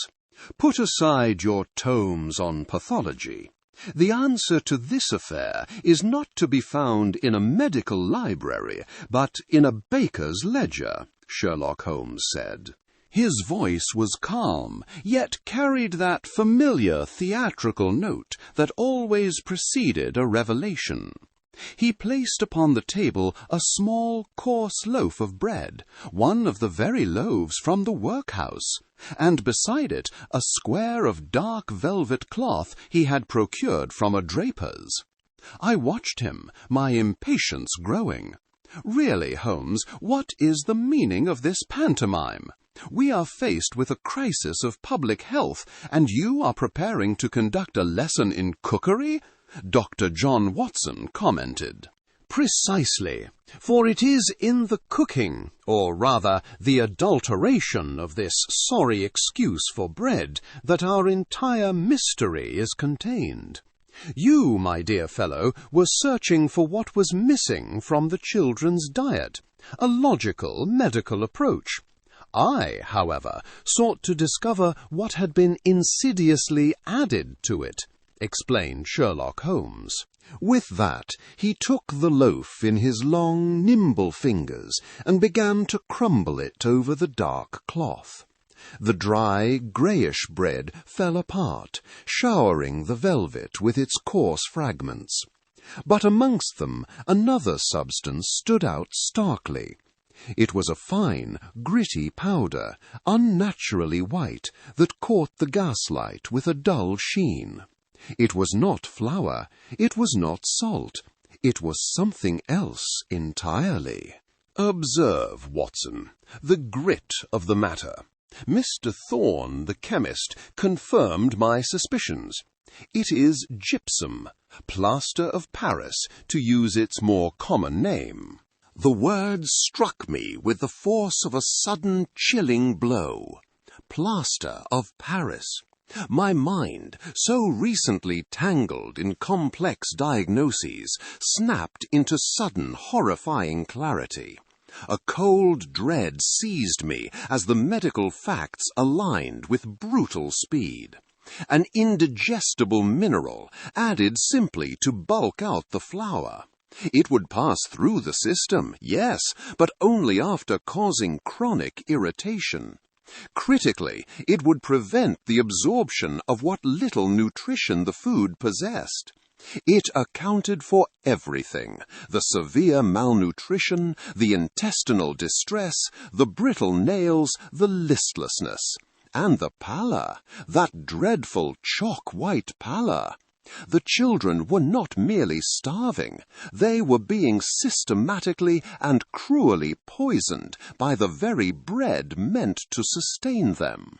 Put aside your tomes on pathology. The answer to this affair is not to be found in a medical library, but in a baker's ledger, Sherlock Holmes said. His voice was calm, yet carried that familiar theatrical note that always preceded a revelation. He placed upon the table a small, coarse loaf of bread, one of the very loaves from the workhouse, and beside it a square of dark velvet cloth he had procured from a draper's. I watched him, my impatience growing. Really, Holmes, what is the meaning of this pantomime? We are faced with a crisis of public health, and you are preparing to conduct a lesson in cookery? Dr. John Watson commented. Precisely, for it is in the cooking, or rather the adulteration of this sorry excuse for bread, that our entire mystery is contained. You, my dear fellow, were searching for what was missing from the children's diet, a logical medical approach. I, however, sought to discover what had been insidiously added to it, explained Sherlock Holmes. With that, he took the loaf in his long, nimble fingers and began to crumble it over the dark cloth. The dry, greyish bread fell apart, showering the velvet with its coarse fragments. But amongst them another substance stood out starkly. It was a fine, gritty powder, unnaturally white, that caught the gaslight with a dull sheen. It was not flour, it was not salt, it was something else entirely. Observe, Watson, the grit of the matter. Mr. Thorne, the chemist, confirmed my suspicions. It is gypsum, plaster of Paris, to use its more common name. The word struck me with the force of a sudden chilling blow. Plaster of Paris. My mind, so recently tangled in complex diagnoses, snapped into sudden horrifying clarity. A cold dread seized me as the medical facts aligned with brutal speed. An indigestible mineral added simply to bulk out the flour. It would pass through the system, yes, but only after causing chronic irritation. Critically, it would prevent the absorption of what little nutrition the food possessed. It accounted for everything: the severe malnutrition, the intestinal distress, the brittle nails, the listlessness. And the pallor, that dreadful chalk-white pallor. The children were not merely starving, they were being systematically and cruelly poisoned by the very bread meant to sustain them.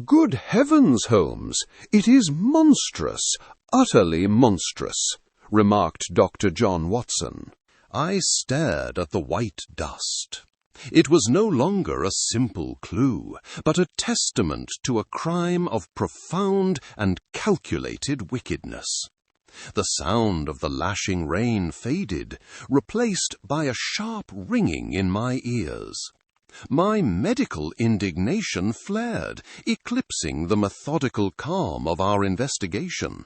Good heavens, Holmes, it is monstrous, utterly monstrous, remarked Dr. John Watson. I stared at the white dust. It was no longer a simple clue, but a testament to a crime of profound and calculated wickedness. The sound of the lashing rain faded, replaced by a sharp ringing in my ears. My medical indignation flared, eclipsing the methodical calm of our investigation.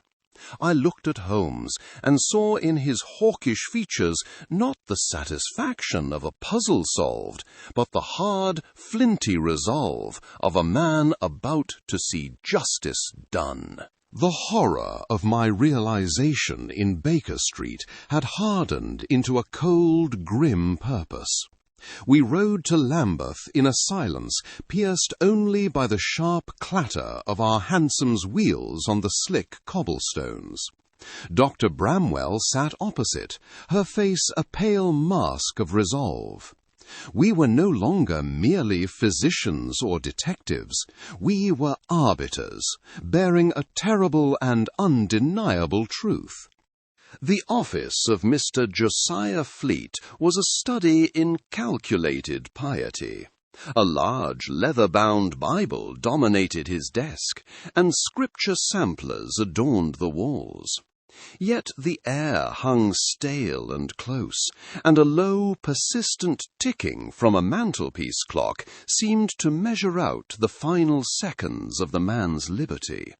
I looked at Holmes and saw in his hawkish features not the satisfaction of a puzzle solved, but the hard, flinty resolve of a man about to see justice done. The horror of my realization in Baker Street had hardened into a cold, grim purpose. We rode to Lambeth in a silence pierced only by the sharp clatter of our hansom's wheels on the slick cobblestones. Dr. Bramwell sat opposite, her face a pale mask of resolve. We were no longer merely physicians or detectives. We were arbiters, bearing a terrible and undeniable truth. The office of Mr. Josiah Fleet was a study in calculated piety. A large leather-bound Bible dominated his desk, and scripture samplers adorned the walls. Yet the air hung stale and close, and a low, persistent ticking from a mantelpiece clock seemed to measure out the final seconds of the man's liberty.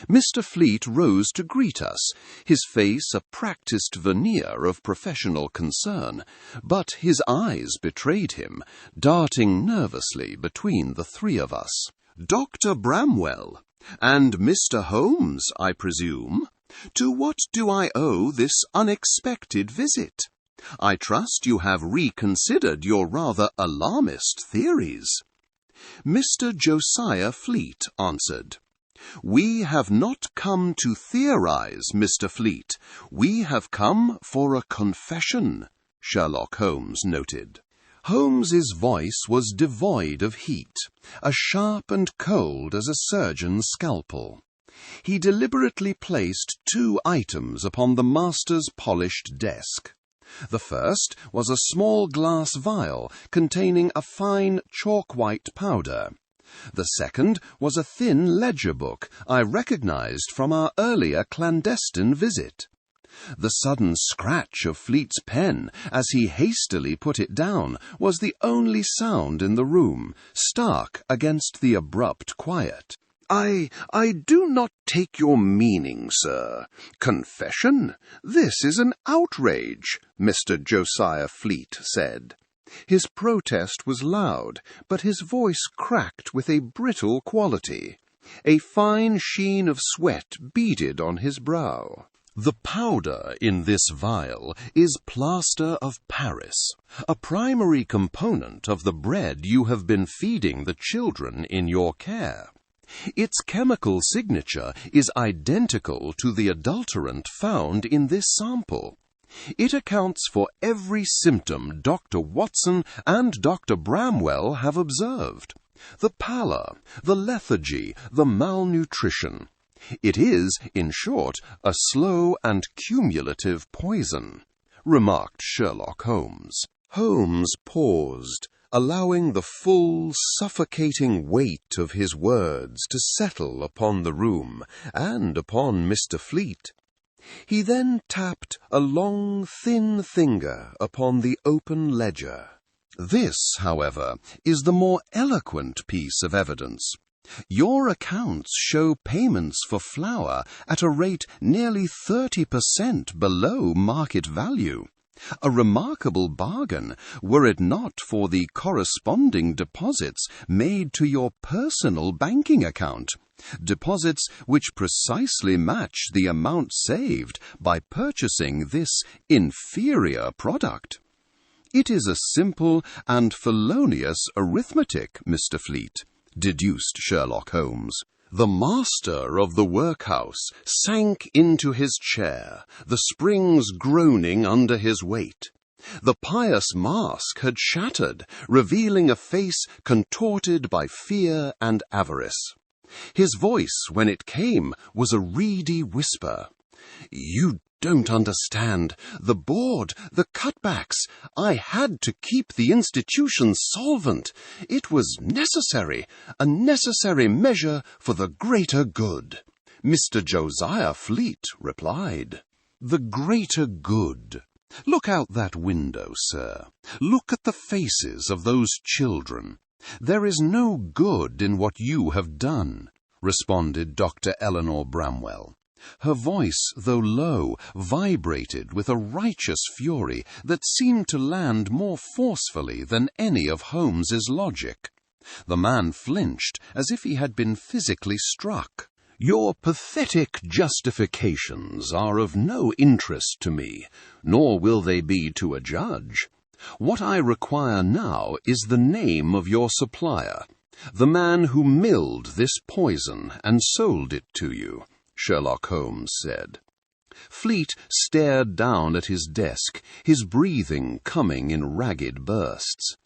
Mr. Fleet rose to greet us, his face a practised veneer of professional concern, but his eyes betrayed him, darting nervously between the three of us. "Dr. Bramwell, and Mr. Holmes, I presume? To what do I owe this unexpected visit? I trust you have reconsidered your rather alarmist theories." Mr. Josiah Fleet answered, "We have not come to theorize, Mr. Fleet. We have come for a confession," Sherlock Holmes noted. Holmes's voice was devoid of heat, as sharp and cold as a surgeon's scalpel. He deliberately placed 2 items upon the master's polished desk. The first was a small glass vial containing a fine chalk-white powder. The second was a thin ledger book I recognized from our earlier clandestine visit. The sudden scratch of Fleet's pen as he hastily put it down was the only sound in the room, stark against the abrupt quiet. I do not take your meaning, sir. Confession? This is an outrage," Mr. Josiah Fleet said. His protest was loud, but his voice cracked with a brittle quality. A fine sheen of sweat beaded on his brow. "The powder in this vial is plaster of Paris, a primary component of the bread you have been feeding the children in your care. Its chemical signature is identical to the adulterant found in this sample. It accounts for every symptom Dr. Watson and Dr. Bramwell have observed. The pallor, the lethargy, the malnutrition. It is, in short, a slow and cumulative poison," remarked Sherlock Holmes. Holmes paused, allowing the full, suffocating weight of his words to settle upon the room and upon Mr. Fleet. He then tapped a long, thin finger upon the open ledger. "This, however, is the more eloquent piece of evidence. Your accounts show payments for flour at a rate nearly 30% below market value. A remarkable bargain, were it not for the corresponding deposits made to your personal banking account, deposits which precisely match the amount saved by purchasing this inferior product. It is a simple and felonious arithmetic, Mr. Fleet," deduced Sherlock Holmes. The master of the workhouse sank into his chair, the springs groaning under his weight. The pious mask had shattered, revealing a face contorted by fear and avarice. His voice, when it came, was a reedy whisper. "You don't understand. The board, the cutbacks. I had to keep the institution solvent. It was necessary, a necessary measure for the greater good." Mr. Josiah Fleet replied, "The greater good. Look out that window, sir. Look at the faces of those children. There is no good in what you have done," responded Dr. Eleanor Bramwell. Her voice, though low, vibrated with a righteous fury that seemed to land more forcefully than any of Holmes's logic. The man flinched as if he had been physically struck. "Your pathetic justifications are of no interest to me, nor will they be to a judge. What I require now is the name of your supplier, the man who milled this poison and sold it to you," Sherlock Holmes said. Fleet stared down at his desk, his breathing coming in ragged bursts.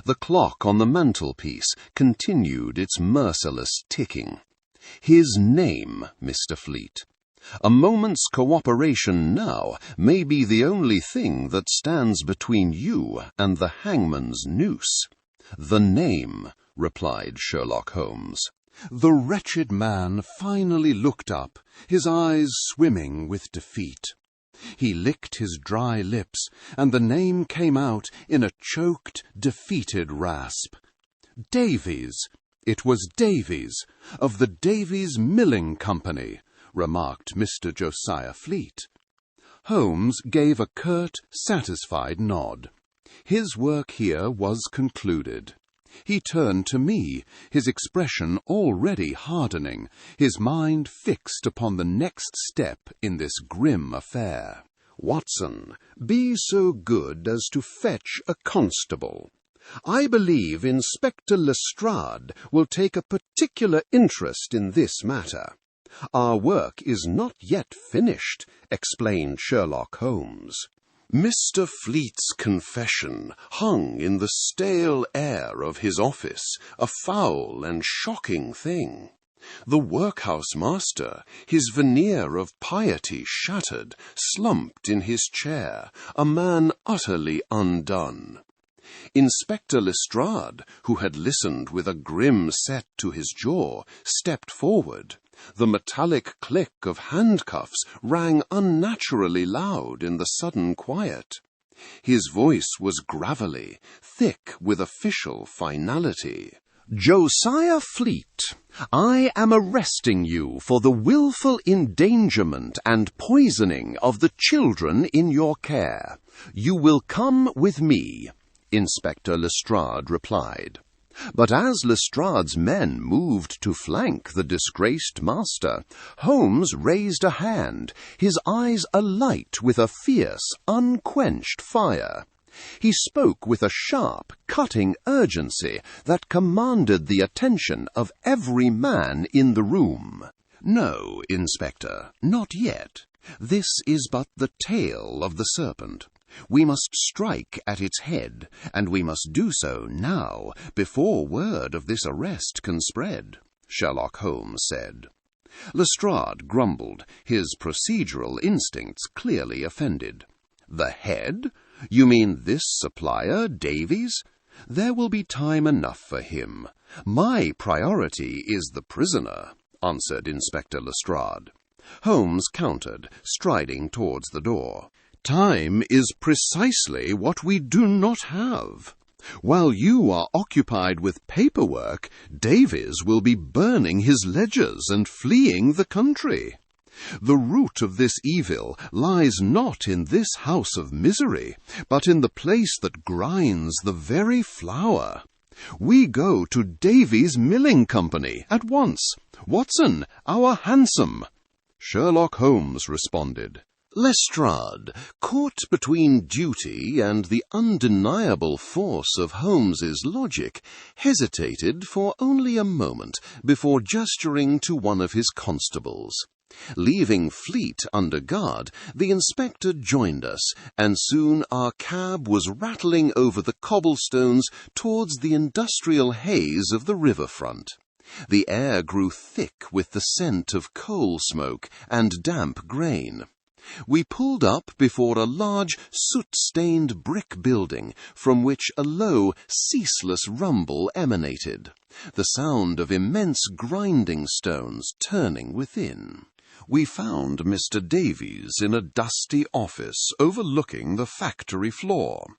The clock on the mantelpiece continued its merciless ticking. "His name, Mr. Fleet. A moment's cooperation now may be the only thing that stands between you and the hangman's noose." "The name," replied Sherlock Holmes. The wretched man finally looked up, his eyes swimming with defeat. He licked his dry lips, and the name came out in a choked, defeated rasp. "Davies, "It was Davies, of the Davies Milling Company," remarked Mr. Josiah Fleet. Holmes gave a curt, satisfied nod. His work here was concluded. He turned to me, his expression already hardening, his mind fixed upon the next step in this grim affair. "Watson, be so good as to fetch a constable. I believe Inspector Lestrade will take a particular interest in this matter. Our work is not yet finished," explained Sherlock Holmes. Mr. Fleet's confession hung in the stale air of his office, a foul and shocking thing. The workhouse master, his veneer of piety shattered, slumped in his chair, a man utterly undone. Inspector Lestrade, who had listened with a grim set to his jaw, stepped forward. The metallic click of handcuffs rang unnaturally loud in the sudden quiet. His voice was gravelly, thick with official finality. "Josiah Fleet, I am arresting you for the willful endangerment and poisoning of the children in your care. You will come with me," Inspector Lestrade replied. But as Lestrade's men moved to flank the disgraced master, Holmes raised a hand, his eyes alight with a fierce, unquenched fire. He spoke with a sharp, cutting urgency that commanded the attention of every man in the room. "No, Inspector, not yet. This is but the tail of the serpent. We must strike at its head, and we must do so now, before word of this arrest can spread," Sherlock Holmes said. Lestrade grumbled, his procedural instincts clearly offended. "The head? You mean this supplier, Davies? There will be time enough for him. My priority is the prisoner," answered Inspector Lestrade. Holmes countered, striding towards the door. "Time is precisely what we do not have. While you are occupied with paperwork, Davies will be burning his ledgers and fleeing the country. The root of this evil lies not in this house of misery, but in the place that grinds the very flour. We go to Davies Milling Company at once. Watson, our hansom." Sherlock Holmes responded. Lestrade, caught between duty and the undeniable force of Holmes's logic, hesitated for only a moment before gesturing to one of his constables. Leaving Fleet under guard, the inspector joined us, and soon our cab was rattling over the cobblestones towards the industrial haze of the riverfront. The air grew thick with the scent of coal smoke and damp grain. We pulled up before a large, soot-stained brick building from which a low, ceaseless rumble emanated, the sound of immense grinding stones turning within. We found Mr. Davies in a dusty office overlooking the factory floor.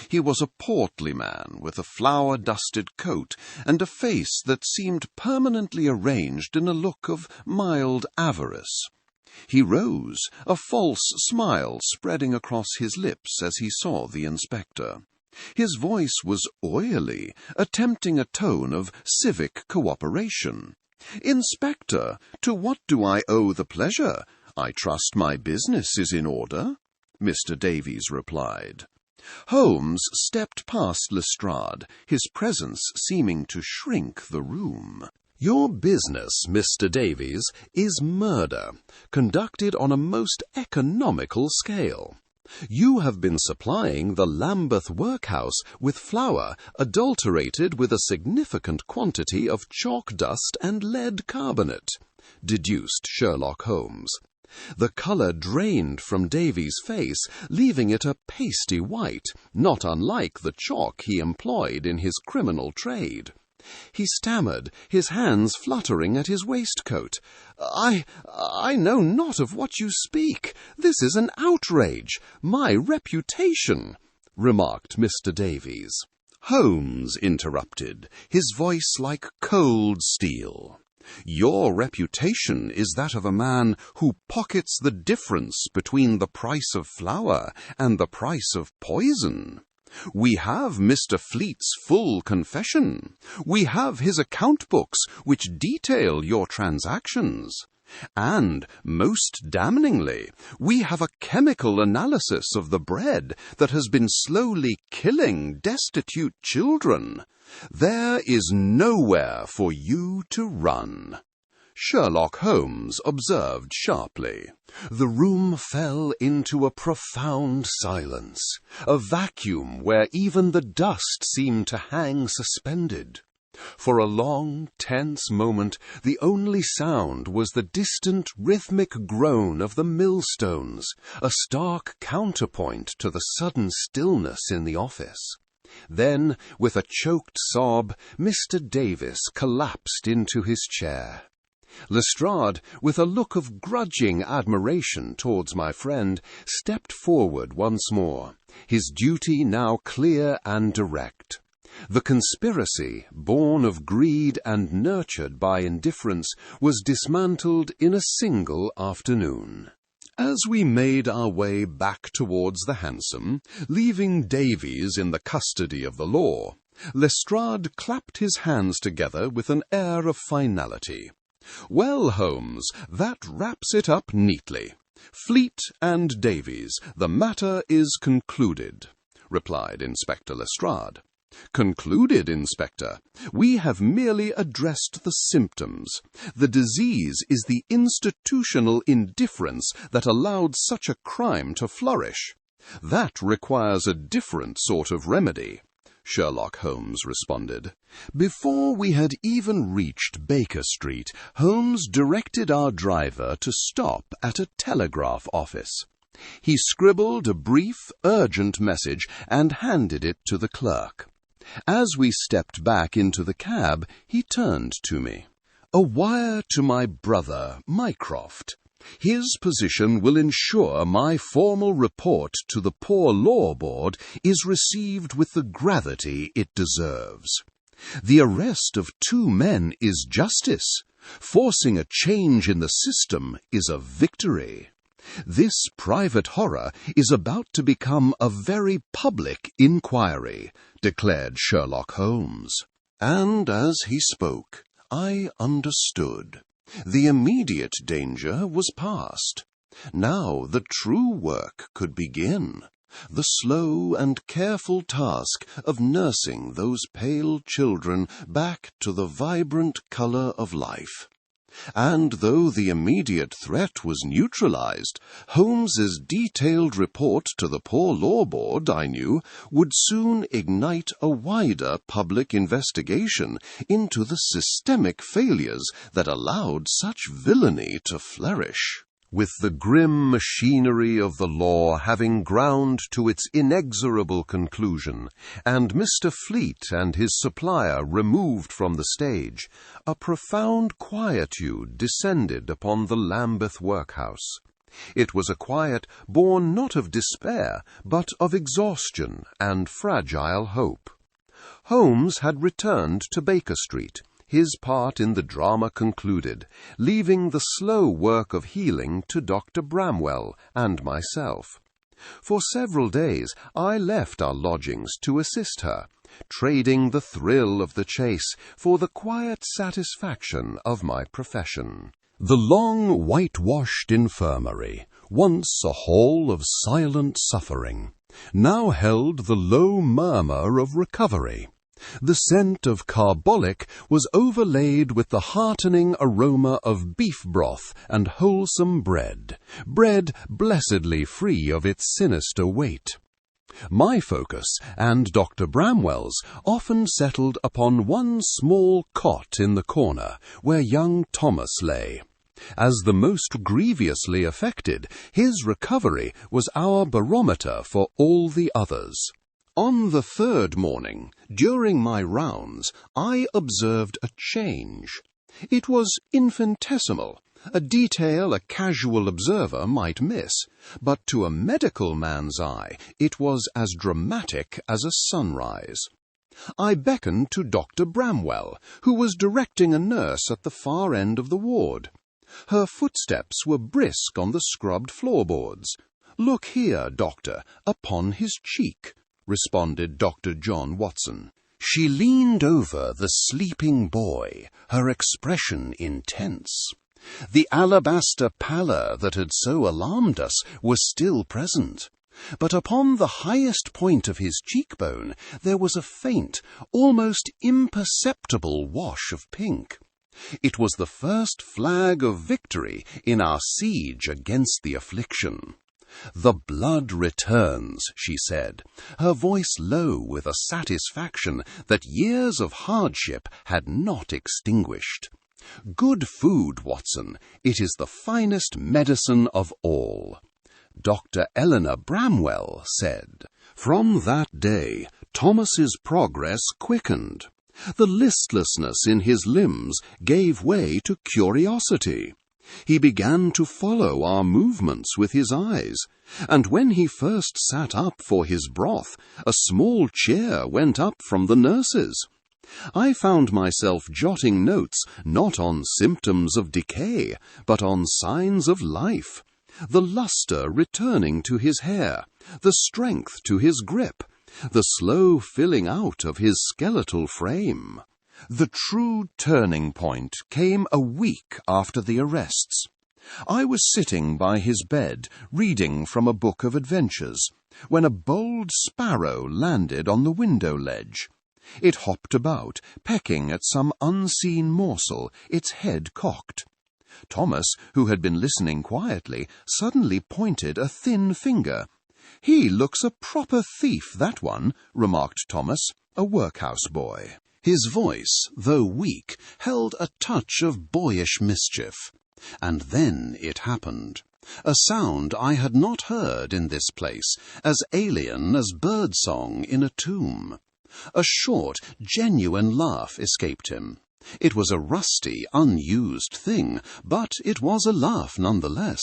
He was a portly man with a flour-dusted coat and a face that seemed permanently arranged in a look of mild avarice. He rose, a false smile spreading across his lips as he saw the inspector. His voice was oily, attempting a tone of civic cooperation. "Inspector, to what do I owe the pleasure? I trust my business is in order," Mr. Davies replied. Holmes stepped past Lestrade, his presence seeming to shrink the room. "Your business, Mr. Davies, is murder, conducted on a most economical scale. You have been supplying the Lambeth workhouse with flour adulterated with a significant quantity of chalk dust and lead carbonate," deduced Sherlock Holmes. The colour drained from Davies' face, leaving it a pasty white, not unlike the chalk he employed in his criminal trade. He stammered, his hands fluttering at his waistcoat. I know not of what you speak. This is an outrage. My reputation," remarked Mr. Davies. Holmes interrupted, his voice like cold steel. Your reputation is that of a man who pockets the difference between the price of flour and the price of poison. We have Mr. Fleet's full confession. We have his account books which detail your transactions. And, most damningly, we have a chemical analysis of the bread that has been slowly killing destitute children. There is nowhere for you to run. Sherlock Holmes observed sharply. The room fell into a profound silence, a vacuum where even the dust seemed to hang suspended. For a long, tense moment, the only sound was the distant, rhythmic groan of the millstones, a stark counterpoint to the sudden stillness in the office. Then, with a choked sob, Mr. Davis collapsed into his chair. Lestrade, with a look of grudging admiration towards my friend, stepped forward once more, his duty now clear and direct. The conspiracy, born of greed and nurtured by indifference, was dismantled in a single afternoon. As we made our way back towards the hansom, leaving Davies in the custody of the law, Lestrade clapped his hands together with an air of finality. "Well, Holmes, that wraps it up neatly. Fleet and Davies, the matter is concluded," replied Inspector Lestrade. "Concluded, Inspector. We have merely addressed the symptoms. The disease is the institutional indifference that allowed such a crime to flourish. That requires a different sort of remedy," Sherlock Holmes responded. Before we had even reached Baker Street, Holmes directed our driver to stop at a telegraph office. He scribbled a brief, urgent message and handed it to the clerk. As we stepped back into the cab, he turned to me. "A wire to my brother, Mycroft. His position will ensure my formal report to the Poor Law Board is received with the gravity it deserves. The arrest of 2 men is justice. Forcing a change in the system is a victory. This private horror is about to become a very public inquiry," declared Sherlock Holmes. And as he spoke, I understood. The immediate danger was past. Now the true work could begin. The slow and careful task of nursing those pale children back to the vibrant color of life. And though the immediate threat was neutralized, Holmes's detailed report to the Poor Law Board, I knew, would soon ignite a wider public investigation into the systemic failures that allowed such villainy to flourish. With the grim machinery of the law having ground to its inexorable conclusion, and Mr. Fleet and his supplier removed from the stage, a profound quietude descended upon the Lambeth workhouse. It was a quiet born not of despair, but of exhaustion and fragile hope. Holmes had returned to Baker Street, his part in the drama concluded, leaving the slow work of healing to Dr. Bramwell and myself. For several days I left our lodgings to assist her, trading the thrill of the chase for the quiet satisfaction of my profession. The long whitewashed infirmary, once a hall of silent suffering, now held the low murmur of recovery. The scent of carbolic was overlaid with the heartening aroma of beef broth and wholesome bread blessedly free of its sinister weight. My focus, and Dr. Bramwell's, often settled upon one small cot in the corner where young Thomas lay. As the most grievously affected, his recovery was our barometer for all the others. On the 3rd morning, during my rounds, I observed a change. It was infinitesimal, a detail a casual observer might miss, but to a medical man's eye it was as dramatic as a sunrise. I beckoned to Dr. Bramwell, who was directing a nurse at the far end of the ward. Her footsteps were brisk on the scrubbed floorboards. "Look here, doctor, upon his cheek," responded Dr. John Watson. She leaned over the sleeping boy, her expression intense. The alabaster pallor that had so alarmed us was still present, but upon the highest point of his cheekbone there was a faint, almost imperceptible wash of pink. It was the first flag of victory in our siege against the affliction. "The blood returns," she said, her voice low with a satisfaction that years of hardship had not extinguished. "Good food, Watson. It is the finest medicine of all." Dr. Eleanor Bramwell said. From that day, Thomas's progress quickened. The listlessness in his limbs gave way to curiosity. He began to follow our movements with his eyes, and when he first sat up for his broth, a small chair went up from the nurses. I found myself jotting notes not on symptoms of decay, but on signs of life, the lustre returning to his hair, the strength to his grip, the slow filling out of his skeletal frame. The true turning point came a week after the arrests. I was sitting by his bed, reading from a book of adventures, when a bold sparrow landed on the window ledge. It hopped about, pecking at some unseen morsel, its head cocked. Thomas, who had been listening quietly, suddenly pointed a thin finger. "He looks a proper thief, that one," remarked Thomas, a workhouse boy. His voice, though weak, held a touch of boyish mischief. And then it happened. A sound I had not heard in this place, as alien as bird-song in a tomb. A short, genuine laugh escaped him. It was a rusty, unused thing, but it was a laugh nonetheless.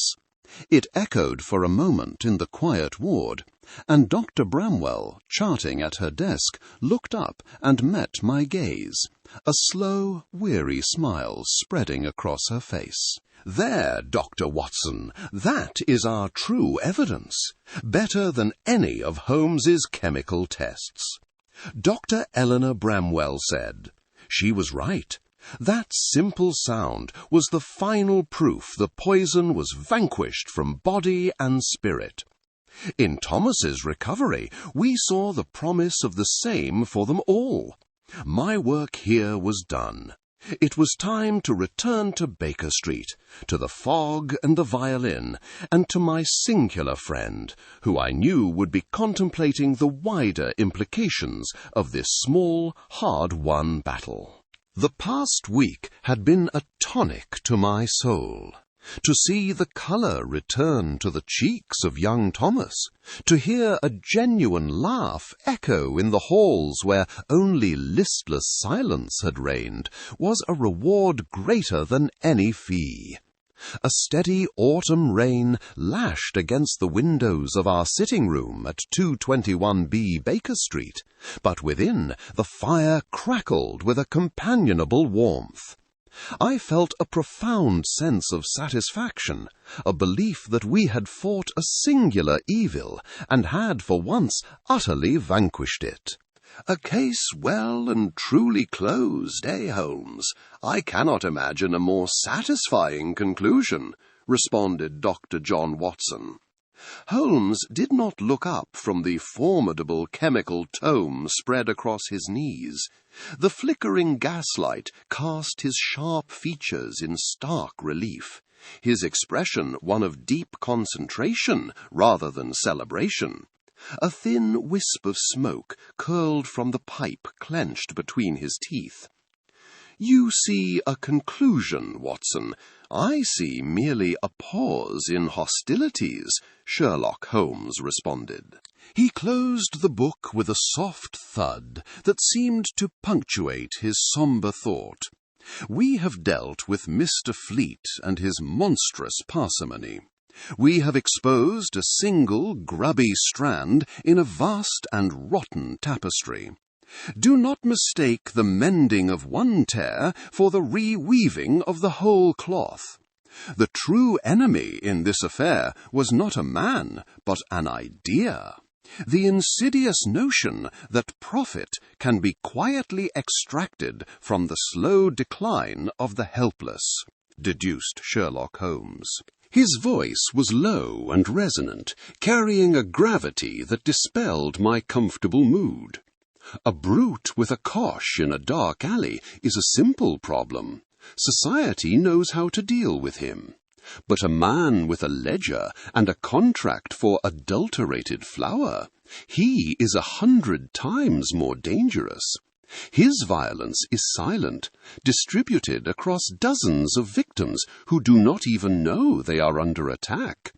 It echoed for a moment in the quiet ward, and Dr. Bramwell, charting at her desk, looked up and met my gaze, a slow, weary smile spreading across her face. "There, Dr. Watson, that is our true evidence, better than any of Holmes's chemical tests." Dr. Eleanor Bramwell said. She was right. That simple sound was the final proof the poison was vanquished from body and spirit. In Thomas's recovery, we saw the promise of the same for them all. My work here was done. It was time to return to Baker Street, to the fog and the violin, and to my singular friend, who I knew would be contemplating the wider implications of this small, hard-won battle. The past week had been a tonic to my soul. To see the colour return to the cheeks of young Thomas, to hear a genuine laugh echo in the halls where only listless silence had reigned, was a reward greater than any fee. A steady autumn rain lashed against the windows of our sitting-room at 221B Baker Street, but within the fire crackled with a companionable warmth. I felt a profound sense of satisfaction, a belief that we had fought a singular evil and had for once utterly vanquished it. "A case well and truly closed, Holmes? I cannot imagine a more satisfying conclusion," responded Dr. John Watson. Holmes did not look up from the formidable chemical tome spread across his knees. The flickering gaslight cast his sharp features in stark relief, his expression one of deep concentration rather than celebration. A thin wisp of smoke curled from the pipe clenched between his teeth. "You see a conclusion, Watson. I see merely a pause in hostilities," Sherlock Holmes responded. He closed the book with a soft thud that seemed to punctuate his sombre thought. "We have dealt with Mr. Fleet and his monstrous parsimony. We have exposed a single grubby strand in a vast and rotten tapestry. Do not mistake the mending of one tear for the reweaving of the whole cloth. The true enemy in this affair was not a man, but an idea. The insidious notion that profit can be quietly extracted from the slow decline of the helpless, deduced Sherlock Holmes. His voice was low and resonant, carrying a gravity that dispelled my comfortable mood. A brute with a cosh in a dark alley is a simple problem. Society knows how to deal with him. But a man with a ledger and a contract for adulterated flour, he is 100 times more dangerous. His violence is silent, distributed across dozens of victims who do not even know they are under attack.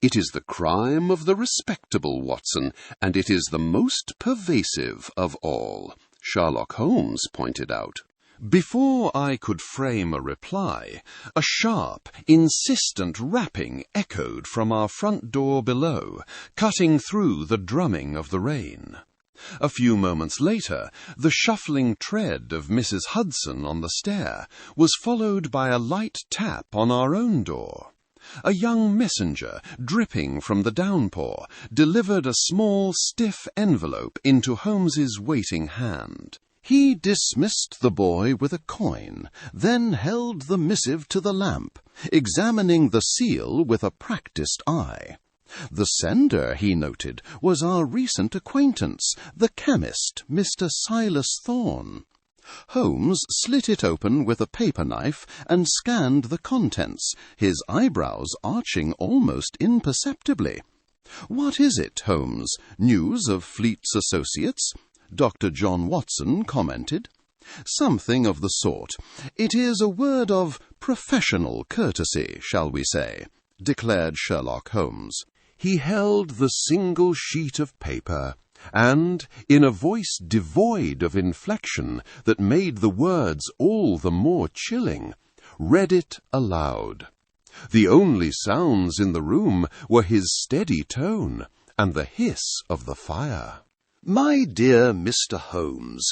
It is the crime of the respectable, Watson, and it is the most pervasive of all, Sherlock Holmes pointed out. Before I could frame a reply, a sharp, insistent rapping echoed from our front door below, cutting through the drumming of the rain. A few moments later, the shuffling tread of Mrs. Hudson on the stair was followed by a light tap on our own door. A young messenger, dripping from the downpour, delivered a small, stiff envelope into Holmes's waiting hand. He dismissed the boy with a coin, then held the missive to the lamp, examining the seal with a practised eye. The sender, he noted, was our recent acquaintance, the chemist, Mr. Silas Thorne. Holmes slit it open with a paper knife and scanned the contents, his eyebrows arching almost imperceptibly. "What is it, Holmes? News of Fleet's associates?" Dr. John Watson commented. "Something of the sort. It is a word of professional courtesy, shall we say," declared Sherlock Holmes. He held the single sheet of paper, and, in a voice devoid of inflection that made the words all the more chilling, read it aloud. The only sounds in the room were his steady tone and the hiss of the fire. "My dear Mr. Holmes,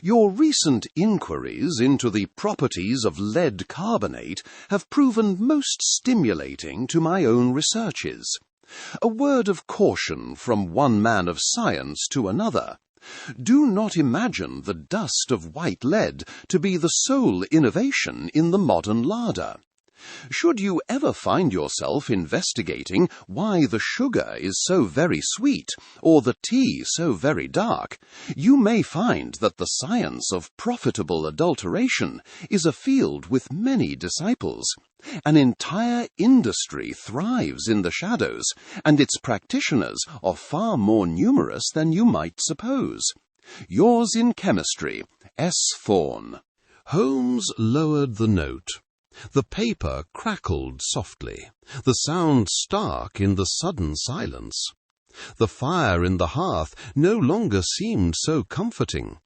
your recent inquiries into the properties of lead carbonate have proven most stimulating to my own researches. A word of caution from one man of science to another. Do not imagine the dust of white lead to be the sole innovation in the modern larder. Should you ever find yourself investigating why the sugar is so very sweet or the tea so very dark, you may find that the science of profitable adulteration is a field with many disciples. An entire industry thrives in the shadows, and its practitioners are far more numerous than you might suppose. Yours in chemistry, S. Thorne." Holmes lowered the note. The paper crackled softly, the sound stark in the sudden silence. The fire in the hearth no longer seemed so comforting.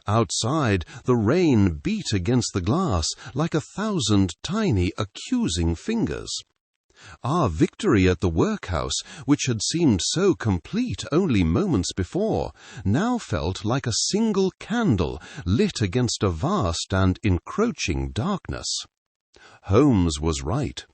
Outside, the rain beat against the glass like 1,000 tiny accusing fingers. Our victory at the workhouse, which had seemed so complete only moments before, now felt like a single candle lit against a vast and encroaching darkness. Holmes was right.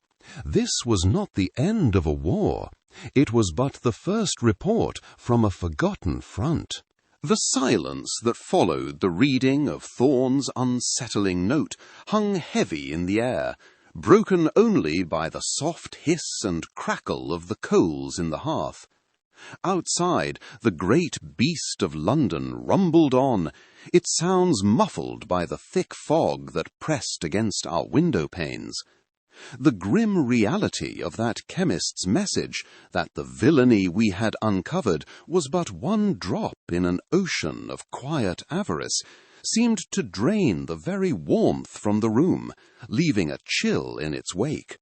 This was not the end of a war. It was but the first report from a forgotten front. The silence that followed the reading of Thorne's unsettling note hung heavy in the air, broken only by the soft hiss and crackle of the coals in the hearth. Outside, the great beast of London rumbled on, its sounds muffled by the thick fog that pressed against our window-panes. The grim reality of that chemist's message that the villainy we had uncovered was but one drop in an ocean of quiet avarice seemed to drain the very warmth from the room, leaving a chill in its wake.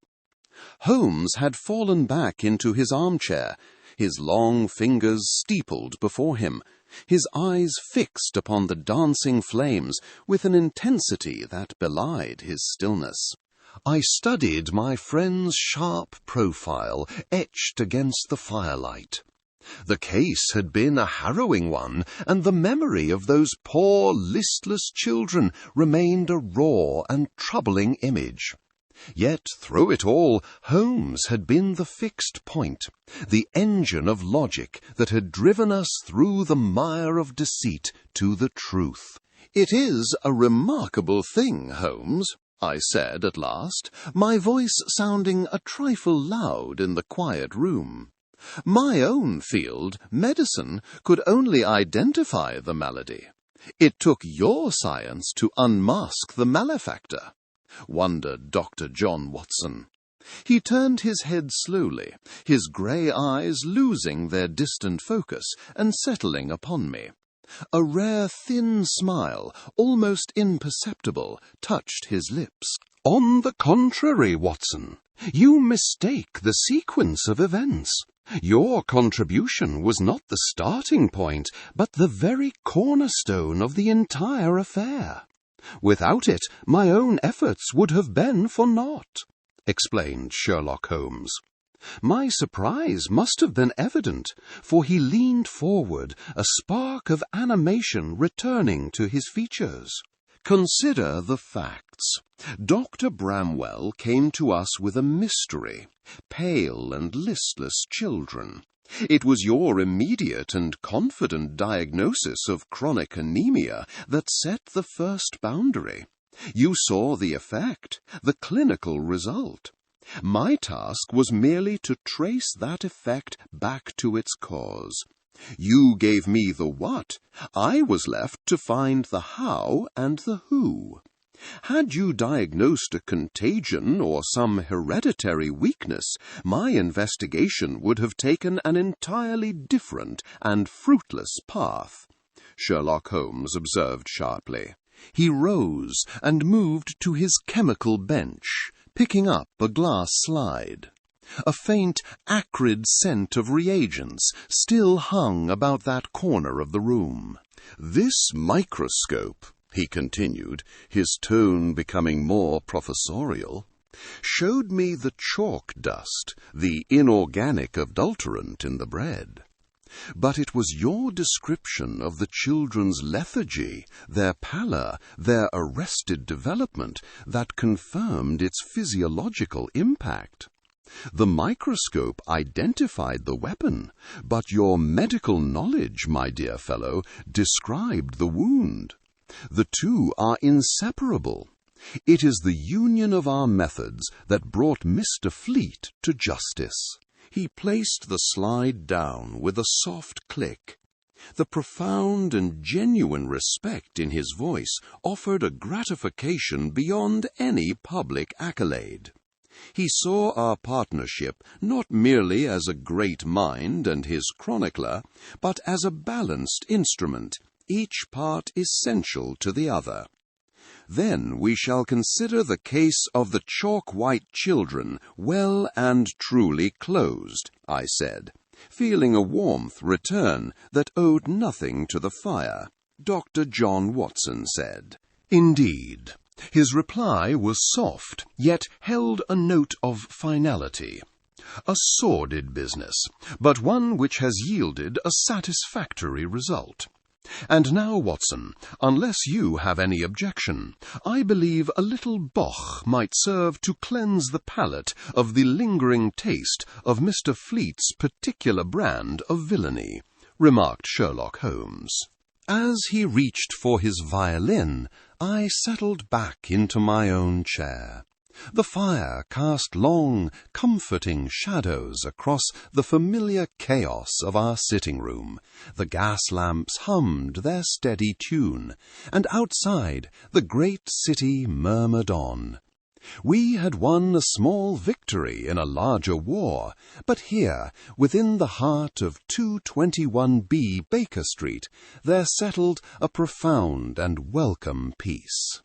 Holmes had fallen back into his armchair, his long fingers steepled before him, his eyes fixed upon the dancing flames with an intensity that belied his stillness. I studied my friend's sharp profile etched against the firelight. The case had been a harrowing one, and the memory of those poor, listless children remained a raw and troubling image. Yet through it all, Holmes had been the fixed point, the engine of logic that had driven us through the mire of deceit to the truth. "It is a remarkable thing, Holmes," I said at last, my voice sounding a trifle loud in the quiet room. "My own field, medicine, could only identify the malady. It took your science to unmask the malefactor," wondered Dr. John Watson. He turned his head slowly, his grey eyes losing their distant focus and settling upon me. A rare thin smile, almost imperceptible, touched his lips. "On the contrary, Watson, you mistake the sequence of events. Your contribution was not the starting point, but the very cornerstone of the entire affair. Without it, my own efforts would have been for naught," explained Sherlock Holmes. My surprise must have been evident, for he leaned forward, a spark of animation returning to his features. "Consider the facts. Dr. Bramwell came to us with a mystery, pale and listless children. It was your immediate and confident diagnosis of chronic anemia that set the first boundary. You saw the effect, the clinical result. My task was merely to trace that effect back to its cause. You gave me the what. I was left to find the how and the who. Had you diagnosed a contagion or some hereditary weakness, my investigation would have taken an entirely different and fruitless path," Sherlock Holmes observed sharply. He rose and moved to his chemical bench, picking up a glass slide. A faint, acrid scent of reagents still hung about that corner of the room. "This microscope," he continued, his tone becoming more professorial, "showed me the chalk dust, the inorganic adulterant in the bread. But it was your description of the children's lethargy, their pallor, their arrested development, that confirmed its physiological impact. The microscope identified the weapon, but your medical knowledge, my dear fellow, described the wound. The two are inseparable. It is the union of our methods that brought Mr. Fleet to justice." He placed the slide down with a soft click. The profound and genuine respect in his voice offered a gratification beyond any public accolade. He saw our partnership not merely as a great mind and his chronicler, but as a balanced instrument, each part essential to the other. "Then we shall consider the case of the chalk-white children well and truly closed," I said, feeling a warmth return that owed nothing to the fire. Dr. John Watson said, "Indeed." His reply was soft, yet held a note of finality. "A sordid business, but one which has yielded a satisfactory result. And now, Watson, unless you have any objection, I believe a little Boch might serve to cleanse the palate of the lingering taste of Mr. Fleet's particular brand of villainy," remarked Sherlock Holmes. As he reached for his violin, I settled back into my own chair. The fire cast long, comforting shadows across the familiar chaos of our sitting-room. The gas lamps hummed their steady tune, and outside the great city murmured on. We had won a small victory in a larger war, but here, within the heart of 221B Baker Street, there settled a profound and welcome peace.